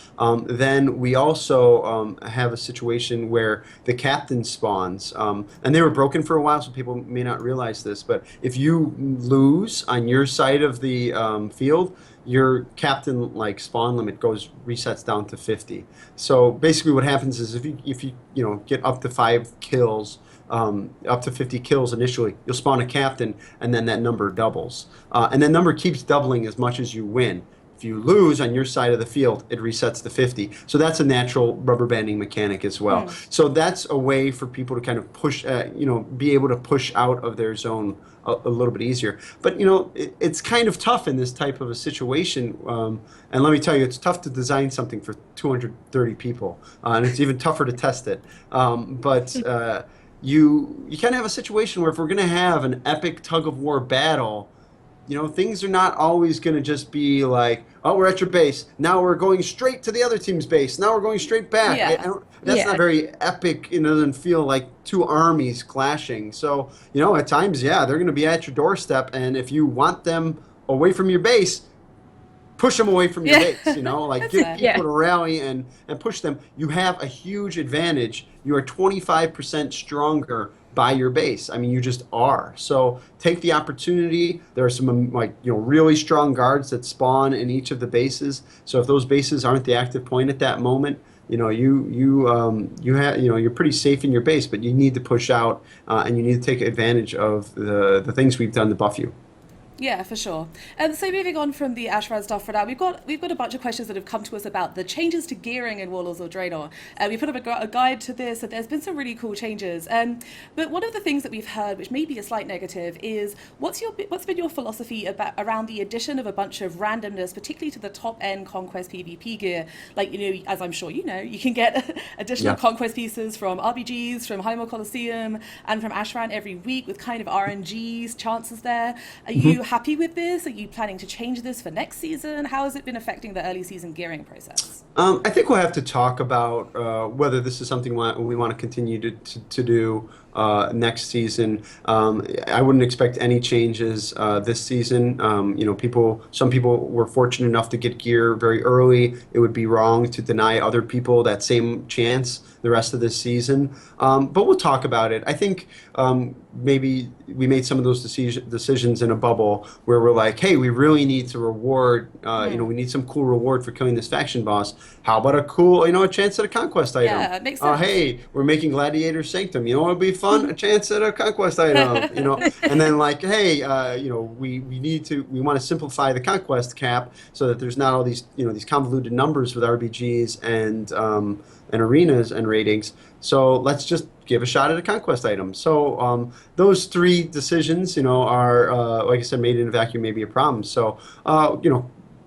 Then we also have a situation where the captain spawns, and they were broken for a while, so people may not realize this, but if you lose on your side of the field, your captain spawn limit resets down to 50. So basically what happens is if you get up to 5 kills, up to 50 kills initially, you'll spawn a captain, and then that number doubles. And that number keeps doubling as much as you win. If you lose on your side of the field, it resets to 50. So that's a natural rubber banding mechanic as well. So that's a way for people to kind of push, be able to push out of their zone a little bit easier. But, it's kind of tough in this type of a situation. And let me tell you, it's tough to design something for 230 people. And it's even tougher to test it. But you kind of have a situation where if we're going to have an epic tug-of-war battle, things are not always going to just be like, oh, we're at your base. Now we're going straight to the other team's base. Now we're going straight back. Yeah. That's not very epic. It doesn't feel like two armies clashing. So, at times, they're going to be at your doorstep. And if you want them away from your base, push them away from your base, get people to rally and push them. You have a huge advantage. You are 25% stronger by your base. I mean, you just are. So take the opportunity. There are some really strong guards that spawn in each of the bases. So if those bases aren't the active point at that moment, you're pretty safe in your base, but you need to push out and you need to take advantage of the things we've done to buff you. Yeah, for sure. And so moving on from the Ashran stuff for now, we've got a bunch of questions that have come to us about the changes to gearing in Warlords of Draenor. We put up a guide to this, and there's been some really cool changes. But one of the things that we've heard, which may be a slight negative, is what's been your philosophy around the addition of a bunch of randomness, particularly to the top end Conquest PvP gear? As I'm sure you can get additional Conquest pieces from RBGs, from Coliseum, and from Ashran every week with kind of RNGs chances there. Are you happy with this? Are you planning to change this for next season? How has it been affecting the early season gearing process? I think we'll have to talk about whether this is something we want to continue to do next season. I wouldn't expect any changes this season. Some people were fortunate enough to get gear very early. It would be wrong to deny other people that same chance the rest of this season. But we'll talk about it. I think maybe we made some of those decisions in a bubble where we're like, hey, we really need to reward, we need some cool reward for killing this faction boss. How about a chance at a conquest item? Yeah, it makes sense. Hey, we're making Gladiator Sanctum. What would be fun? A chance at a conquest item. And then we want to simplify the conquest cap so that there's not all these, these convoluted numbers with RBGs and arenas and ratings. So let's just give a shot at a conquest item. So those three decisions, are like I said, made in a vacuum may be a problem. So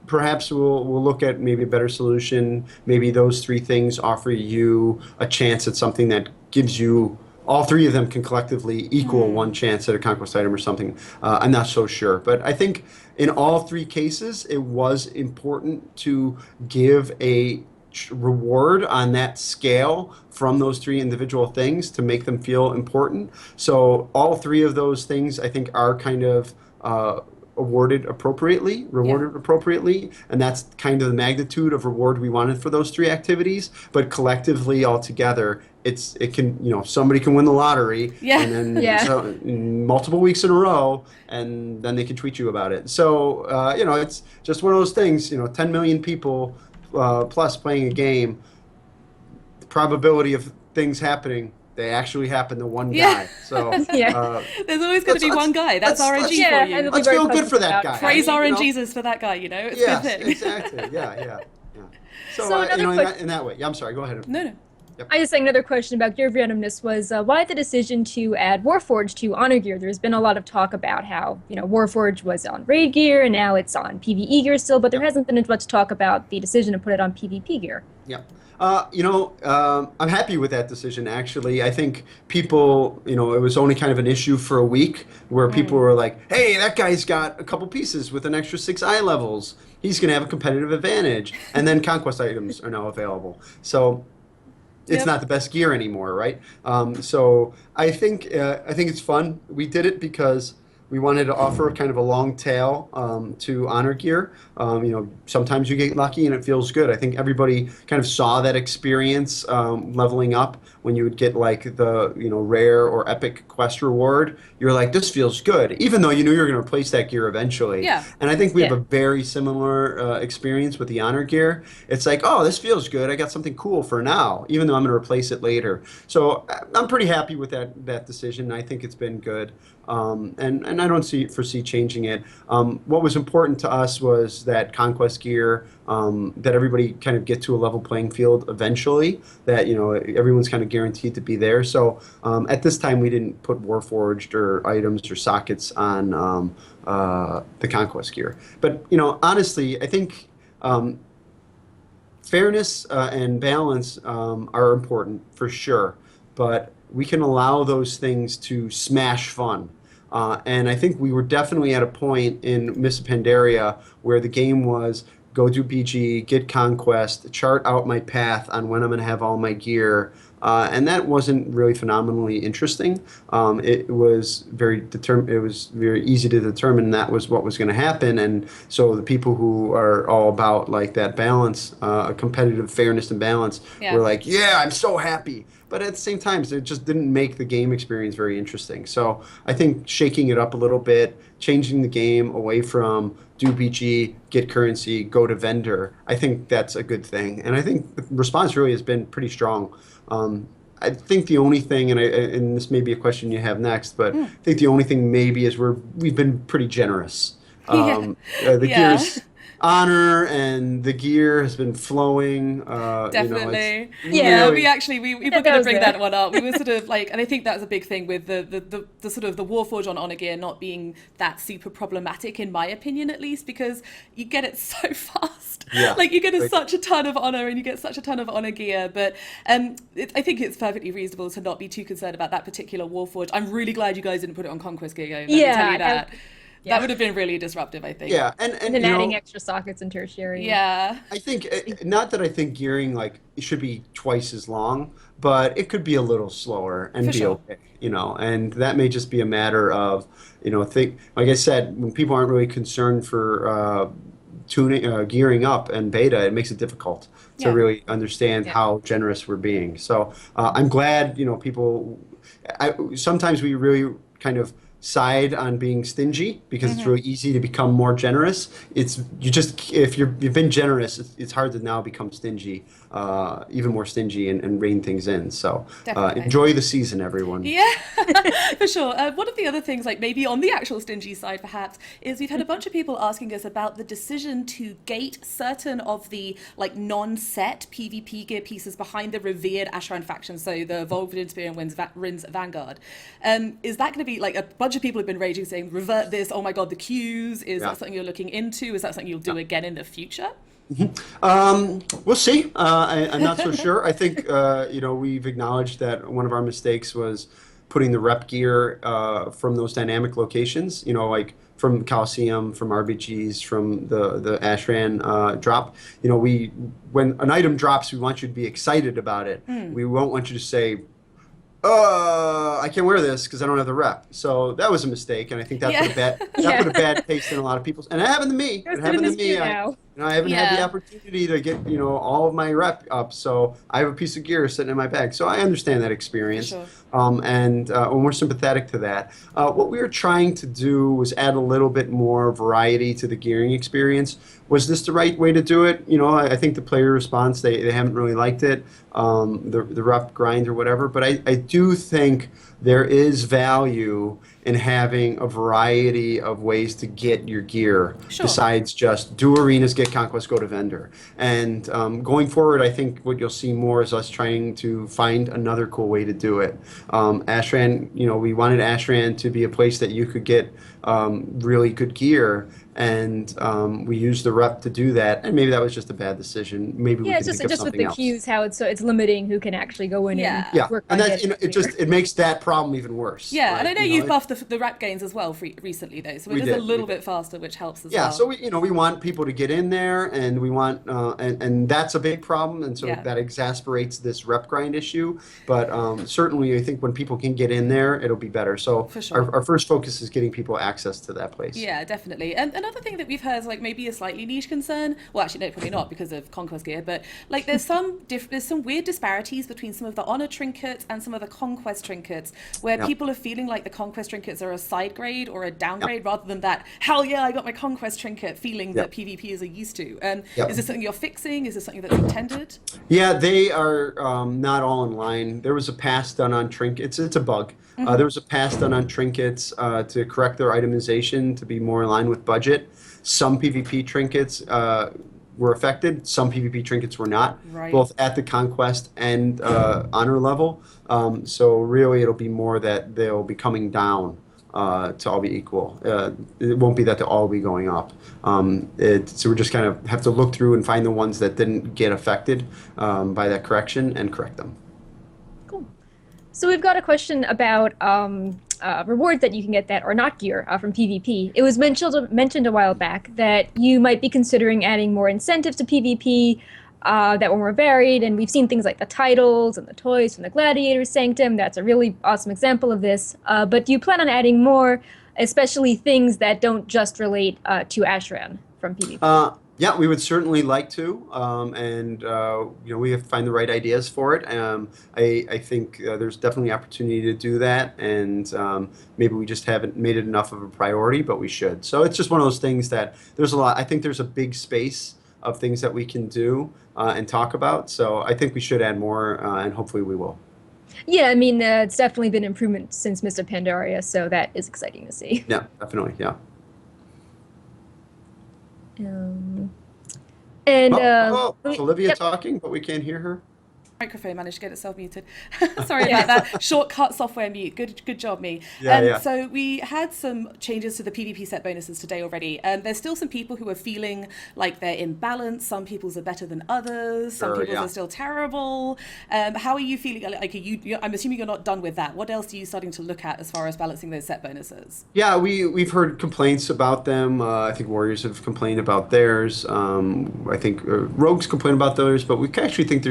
perhaps we'll look at maybe a better solution. Maybe those three things offer you a chance at something that gives you. All three of them can collectively equal one chance at a conquest item or something. I'm not so sure. But I think in all three cases, it was important to give a reward on that scale from those three individual things to make them feel important. So all three of those things, I think, are kind of rewarded appropriately, and that's kind of the magnitude of reward we wanted for those three activities. But collectively, all together, it can somebody can win the lottery and then multiple weeks in a row, and then they can tweet you about it. So it's just one of those things. 10 million people plus playing a game, the probability of things happening. They actually happen to one guy. So there's always going to be one guy. That's RNG for you. Let's feel good for that guy. Praise RNGesus for that guy. It's a good thing. Exactly. Yeah. So in that way. Yeah, I'm sorry. Go ahead. No. I just think another question about gear randomness was why the decision to add Warforged to Honor gear? There's been a lot of talk about how, Warforged was on raid gear and now it's on PvE gear still, but there hasn't been as much talk about the decision to put it on PvP gear. Yeah. I'm happy with that decision, actually. I think people, it was only kind of an issue for a week where people were like, hey, that guy's got a couple pieces with an extra 6 eye levels. He's going to have a competitive advantage. And then conquest items are now available. So it's not the best gear anymore, right? So I think it's fun. We did it because we wanted to offer kind of a long tail to honor gear. Sometimes you get lucky and it feels good. I think everybody kind of saw that experience leveling up when you would get like the rare or epic quest reward. You're like, this feels good, even though you knew you were going to replace that gear eventually. Yeah. And I think we have a very similar experience with the honor gear. It's like, oh, this feels good. I got something cool for now, even though I'm going to replace it later. So I'm pretty happy with that decision. I think it's been good. And I don't foresee changing it. What was important to us was that conquest gear, that everybody kind of get to a level playing field eventually, that everyone's kind of guaranteed to be there. So at this time we didn't put Warforged or items or sockets on the conquest gear. But honestly, I think fairness and balance are important for sure, but we can allow those things to smash fun. And I think we were definitely at a point in Miss Pandaria where the game was go do BG, get Conquest, chart out my path on when I'm going to have all my gear. And that wasn't really phenomenally interesting. It was very easy to determine that was what was going to happen. And so the people who are all about like that balance, competitive fairness and balance, were like, yeah, I'm so happy. But at the same time, it just didn't make the game experience very interesting. So I think shaking it up a little bit, changing the game away from do BG, get currency, go to vendor, I think that's a good thing. And I think the response really has been pretty strong. I think the only thing, and this may be a question you have next, but I think the only thing maybe is we've been pretty generous. The gear's honor and the gear has been flowing. Definitely. Really, we were going to bring that one up. We were sort of like, and I think that's a big thing with the sort of the Warforged on honor gear not being that super problematic, in my opinion at least, because you get it so fast. Yeah. Like you get such a ton of honor and you get such a ton of honor gear. But I think it's perfectly reasonable to not be too concerned about that particular Warforged. I'm really glad you guys didn't put it on Conquest gear. Let me tell you that. That would have been really disruptive, I think. Yeah, and then adding extra sockets and tertiary. Yeah. I think, not that I think gearing like it should be twice as long, but it could be a little slower and okay. And that may just be a matter of, like I said, when people aren't really concerned for gearing up and beta, it makes it difficult to really understand how generous we're being. So I'm glad, people. Sometimes we really kind of side on being stingy because it's really easy to become more generous. If you've been generous, it's hard to now become stingy, even more stingy and rein things in. So enjoy the season, everyone. Yeah, for sure. One of the other things, like maybe on the actual stingy side perhaps, is we've had a bunch of people asking us about the decision to gate certain of the like non-set PvP gear pieces behind the revered Ashran faction, so the Evolved Inspiration Rin's Vanguard. Is that going to be like a bunch of people have been raging saying revert this, oh my god, the queues, is that something you're looking into? Is that something you'll do again in the future? We'll see. I'm not so sure. I think we've acknowledged that one of our mistakes was putting the rep gear from those dynamic locations, like from Coliseum, from RBGs, from the Ashran drop. When an item drops, we want you to be excited about it. We won't want you to say, I can't wear this because I don't have the rep. So that was a mistake, and I think that put a bad taste in a lot of people's. And it happened to me. It happened to me. I haven't had the opportunity to get all of my rep up, so I have a piece of gear sitting in my bag. So I understand that experience, sure. And we're sympathetic to that. What we were trying to do was add a little bit more variety to the gearing experience. Was this the right way to do it? I think the player response, they haven't really liked it, the rep grind or whatever. But I do think there is value in having a variety of ways to get your gear besides just do arenas, get conquest, go to vendor. And going forward, I think what you'll see more is us trying to find another cool way to do it. Ashran, we wanted Ashran to be a place that you could get really good gear, and we used the rep to do that. And maybe that was just a bad decision. Maybe we could think of something else. With the queues, how it's limiting who can actually go in and work on that. It makes that problem even worse. Yeah, right? And I know you've buffed the rep gains as well recently, though, so it is a little bit faster, which helps as well. Yeah, so we want people to get in there, and we want and that's a big problem, and so that exasperates this rep grind issue. But certainly, I think when people can get in there, it'll be better. So for sure. our first focus is getting people access to that place. Yeah, definitely. And another thing that we've heard is like maybe a slightly niche concern. Well, actually, no, probably not because of Conquest gear. But like there's some weird disparities between some of the Honor trinkets and some of the Conquest trinkets, where people are feeling like the Conquest trinkets are a side grade or a downgrade rather than that, hell yeah, I got my Conquest trinket feeling that PvPers are used to. Is this something you're fixing? Is this something that's intended? Yeah, they are not all in line. There was a pass done on trinkets. It's a bug. There was a pass done on trinkets to correct their itemization to be more in line with budget. Some PvP trinkets were affected. Some PvP trinkets were not, both at the Conquest and Honor level. So really, it'll be more that they'll be coming down to all be equal. It won't be that they'll all be going up. So we just kind of have to look through and find the ones that didn't get affected by that correction and correct them. Cool. So we've got a question about rewards that you can get that are not gear from PvP. It was mentioned a while back that you might be considering adding more incentives to PvP that were more varied, and we've seen things like the titles and the toys from the Gladiator Sanctum. That's a really awesome example of this. But do you plan on adding more, especially things that don't just relate to Ashran from PvP? Yeah, we would certainly like to, and we have to find the right ideas for it. I think there's definitely opportunity to do that, and maybe we just haven't made it enough of a priority, but we should. So it's just one of those things that there's a lot. I think there's a big space of things that we can do and talk about. So I think we should add more, and hopefully we will. Yeah, I mean, it's definitely been improvement since Mr. Pandaria, so that is exciting to see. Yeah, definitely, yeah. Is Olivia talking, but we can't hear her? Microphone managed to get itself muted. Sorry about that. Shortcut software mute. Good job, me. So we had some changes to the PvP set bonuses today already. There's still some people who are feeling like they're imbalanced. Some people's are better than others. Some people's are still terrible. How are you feeling? Like, I'm assuming you're not done with that. What else are you starting to look at as far as balancing those set bonuses? Yeah, we've heard complaints about them. I think Warriors have complained about theirs. I think Rogues complain about theirs, but we actually think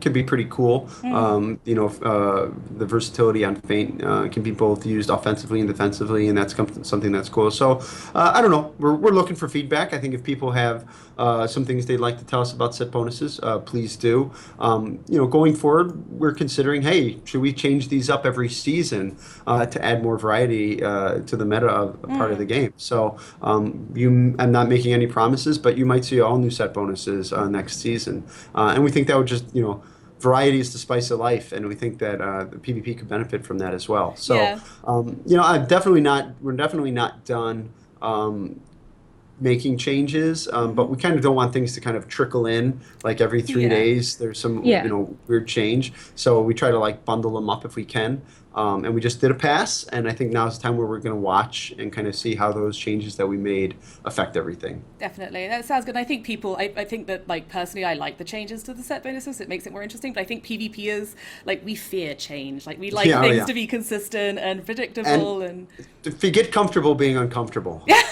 could be pretty cool. The versatility on Feint can be both used offensively and defensively, and that's something that's cool. So I don't know. We're looking for feedback. I think if people have some things they'd like to tell us about set bonuses, please do. Going forward, we're considering, hey, should we change these up every season to add more variety to the meta of part of the game? So I'm not making any promises, but you might see all new set bonuses next season, and we think that would just variety is the spice of life, and we think that the PvP could benefit from that as well. So, we're definitely not done making changes, but we kind of don't want things to kind of trickle in like every 3 days. There's some weird change, so we try to bundle them up if we can. And we just did a pass, and I think now's the time where we're going to watch and kind of see how those changes that we made affect everything. Definitely. That sounds good. I think I think that, personally, I like the changes to the set bonuses. It makes it more interesting, but I think PvPers, we fear change. We like things to be consistent and predictable. And if you get comfortable being uncomfortable. Yeah,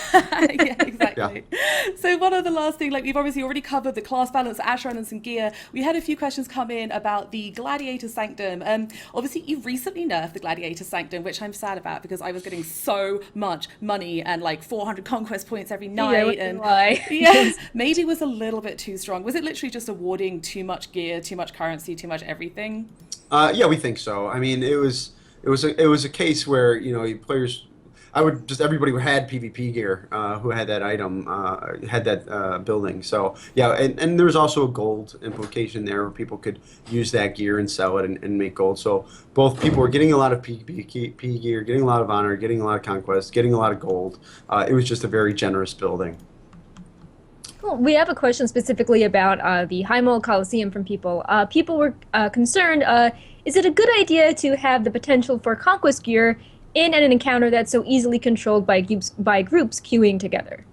exactly. Yeah. So one of the last thing, we've obviously already covered the class balance, Ashran, and some gear. We had a few questions come in about the Gladiator Sanctum. Obviously, you've recently nerfed the Gladiator Sanctum, which I'm sad about because I was getting so much money and 400 conquest points every night. Maybe it was a little bit too strong. Was it literally just awarding too much gear, too much currency, too much everything? Yeah, we think so. I mean, it was a case where players. I would just everybody who had PvP gear who had that item had that building. So yeah, and there's also a gold implication there where people could use that gear and sell it and make gold. So both people were getting a lot of PvP gear, getting a lot of honor, getting a lot of conquest, getting a lot of gold. It was just a very generous building. Cool. We have a question specifically about the High Mall Coliseum from people. People were concerned, is it a good idea to have the potential for conquest gear in an encounter that's so easily controlled by groups queuing together?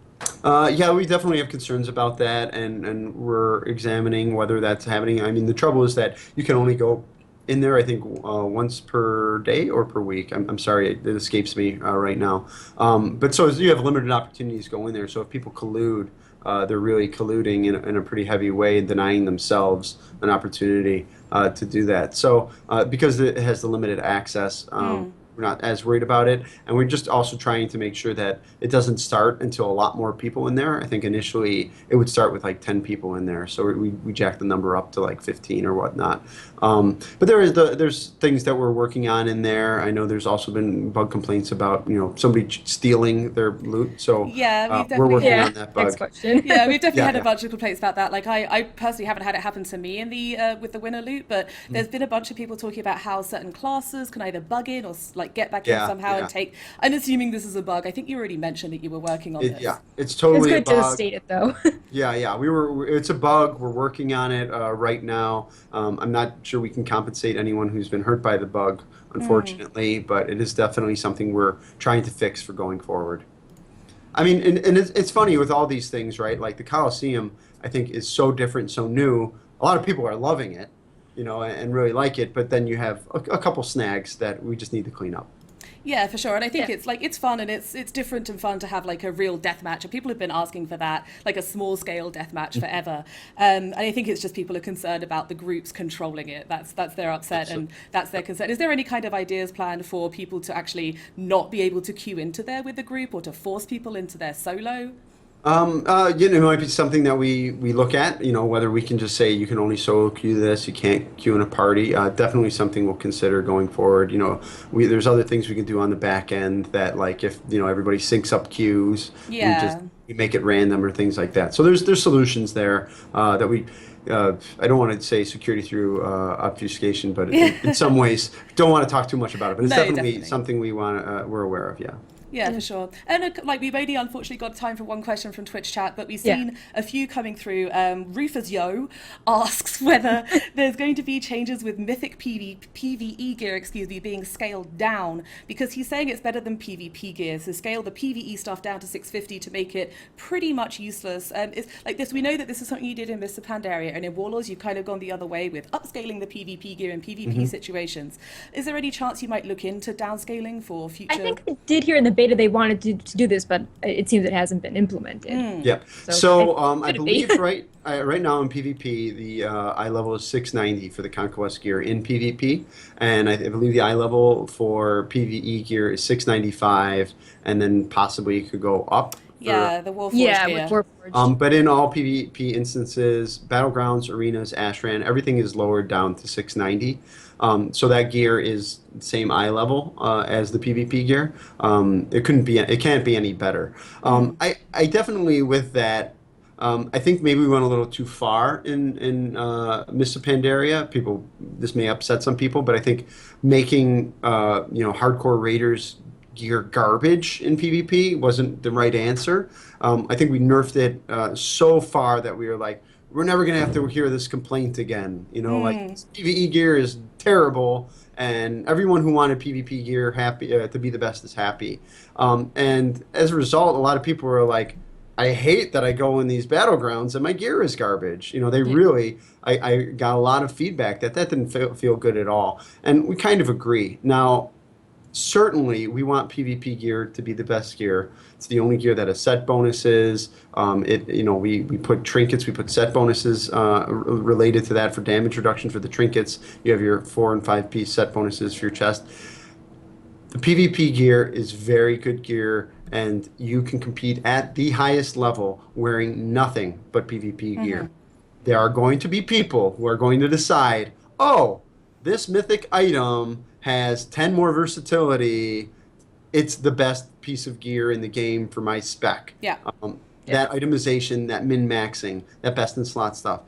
Yeah, we definitely have concerns about that, and we're examining whether that's happening. I mean, the trouble is that you can only go in there, I think, once per day or per week. I'm sorry, it escapes me right now. But so you have limited opportunities to go in there. So if people collude, they're really colluding in a pretty heavy way, denying themselves an opportunity to do that. So because it has the limited access, we're not as worried about it, and we're just also trying to make sure that it doesn't start until a lot more people in there. I think initially it would start with like 10 people in there, so we jacked the number up to like 15 or whatnot. But there's things that we're working on in there. I know there's also been bug complaints about somebody stealing their loot. So yeah, we're working on that bug. Next question. Yeah, we've definitely had a bunch of complaints about that. Like I personally haven't had it happen to me in the with the winner loot, but there's been a bunch of people talking about how certain classes can either bug in or like get back in somehow and take. I'm assuming this is a bug. I think you already mentioned that you were working on this. Yeah, it's totally it's good to state it though. Yeah, it's a bug. We're working on it right now. I'm not sure we can compensate anyone who's been hurt by the bug, unfortunately, but it is definitely something we're trying to fix for going forward. I mean, and it's funny with all these things, right? Like the Coliseum, I think, is so different, so new. A lot of people are loving it, and really like it, but then you have a couple snags that we just need to clean up. Yeah, for sure. And I think it's fun and it's different and fun to have like a real death match. And people have been asking for that, like a small scale death match forever. And I think it's just people are concerned about the groups controlling it. That's their upset and that's their concern. Is there any kind of ideas planned for people to actually not be able to queue into there with the group or to force people into their solo? It might be something that we look at, whether we can just say you can only solo queue this, you can't queue in a party. Definitely something we'll consider going forward. There's other things we can do on the back end that, like, if, everybody syncs up queues, we make it random or things like that. So there's solutions there that we, I don't want to say security through obfuscation, but in some ways, don't want to talk too much about it. But it's definitely something we're aware of, yeah. Yeah, for sure. And we've only unfortunately got time for one question from Twitch chat, but we've seen a few coming through. Rufus Yo asks whether there's going to be changes with Mythic PvE gear, being scaled down, because he's saying it's better than PvP gear. So scale the PvE stuff down to 650 to make it pretty much useless. It's like this. We know that this is something you did in Mr. Pandaria, and in Warlords you've kind of gone the other way with upscaling the PvP gear in PvP situations. Is there any chance you might look into downscaling for future? I think I did hear in the beta they wanted to do this, but it seems it hasn't been implemented. Yep. So I believe right now in PvP, the eye level is 690 for the Conquest gear in PvP, and I believe the eye level for PvE gear is 695, and then possibly it could go up. Yeah, the Warforged gear. With Warforged. But in all PvP instances, battlegrounds, arenas, Ashran, everything is lowered down to 690. So that gear is the same eye level as the PvP gear. It can't be any better. I definitely with that. I think maybe we went a little too far in Mr. Pandaria. This may upset some people, but I think making hardcore raiders gear garbage in PvP wasn't the right answer. I think we nerfed it so far that we were like, we're never going to have to hear this complaint again. Like PvE gear is terrible, and everyone who wanted PvP gear happy to be the best is happy. And as a result, a lot of people were like, I hate that I go in these battlegrounds and my gear is garbage. They really, I got a lot of feedback that didn't feel good at all. And we kind of agree. Now, certainly, we want PvP gear to be the best gear. It's the only gear that has set bonuses. We put trinkets, we put set bonuses related to that for damage reduction for the trinkets. You have your 4 and 5 piece set bonuses for your chest. The PvP gear is very good gear, and you can compete at the highest level wearing nothing but PvP gear. There are going to be people who are going to decide, oh, this mythic item has 10 more versatility it's the best piece of gear in the game for my spec. Yeah. That itemization, that min-maxing, that best in slot stuff.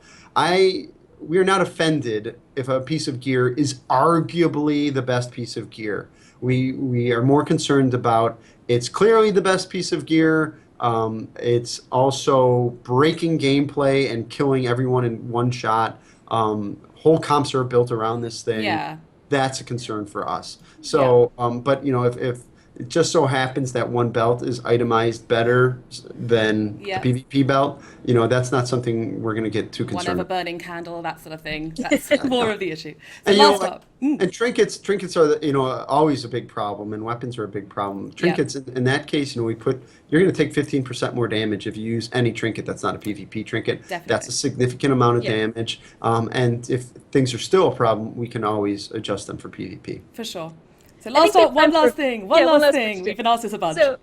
We are not offended if a piece of gear is arguably the best piece of gear. We are more concerned about it's clearly the best piece of gear. It's also breaking gameplay and killing everyone in one shot. Whole comps are built around this thing. Yeah. That's a concern for us. So, but if it just so happens that one belt is itemized better than the PvP belt, that's not something we're going to get too concerned One of a about. burning candle, that sort of thing. That's more of the issue. So And, last up. and trinkets are always a big problem, and weapons are a big problem. Trinkets, in that case, you're going to take 15% more damage if you use any trinket that's not a PvP trinket. Definitely. That's a significant amount of damage. And if things are still a problem, we can always adjust them for PvP. For sure. So last up, one last thing. We've been asked this a bunch. So,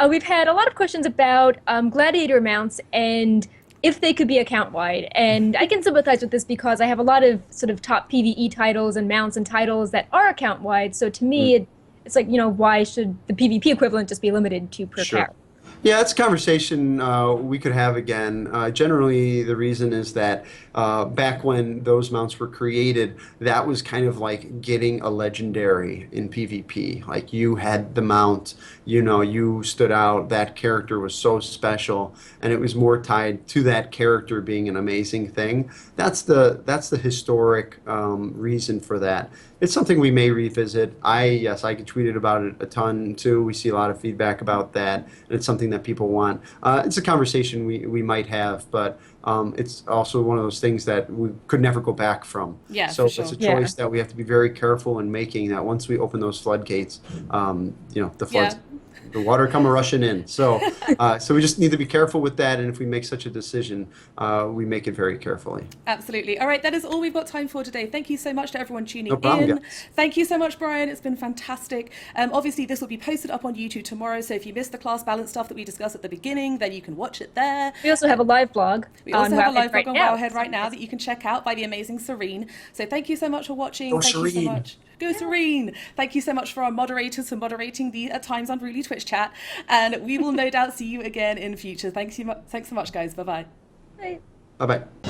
we've had a lot of questions about Gladiator mounts and if they could be account-wide. And I can sympathize with this because I have a lot of sort of top PvE titles and mounts and titles that are account-wide. So to me, it's like, why should the PvP equivalent just be limited to per character? Yeah, that's a conversation we could have again. Generally, the reason is that back when those mounts were created, that was kind of like getting a legendary in PvP. Like you had the mount, you stood out, that character was so special, and it was more tied to that character being an amazing thing. That's the historic reason for that. It's something we may revisit. I get tweeted about it a ton too. We see a lot of feedback about that, and it's something that people want. It's a conversation we might have, but it's also one of those things that we could never go back from. Yeah, so for sure. it's a choice that we have to be very careful in making. That once we open those floodgates, the floods. The water come rushing in. So we just need to be careful with that. And if we make such a decision, we make it very carefully. Absolutely. All right, that is all we've got time for today. Thank you so much to everyone tuning No problem, in. guys. Thank you so much, Brian. It's been fantastic. Obviously, this will be posted up on YouTube tomorrow. So if you missed the class balance stuff that we discussed at the beginning, then you can watch it there. We also have a live blog. We also have a live blog on Wowhead right now that you can check out by the amazing Serene. So thank you so much for watching. Go Thank you so Serene. much. Go Serene. Thank you so much for our moderators for moderating the at times unruly Twitch chat. And we will no doubt see you again in future. Thanks so much, guys. Bye-bye. Bye. Bye-bye.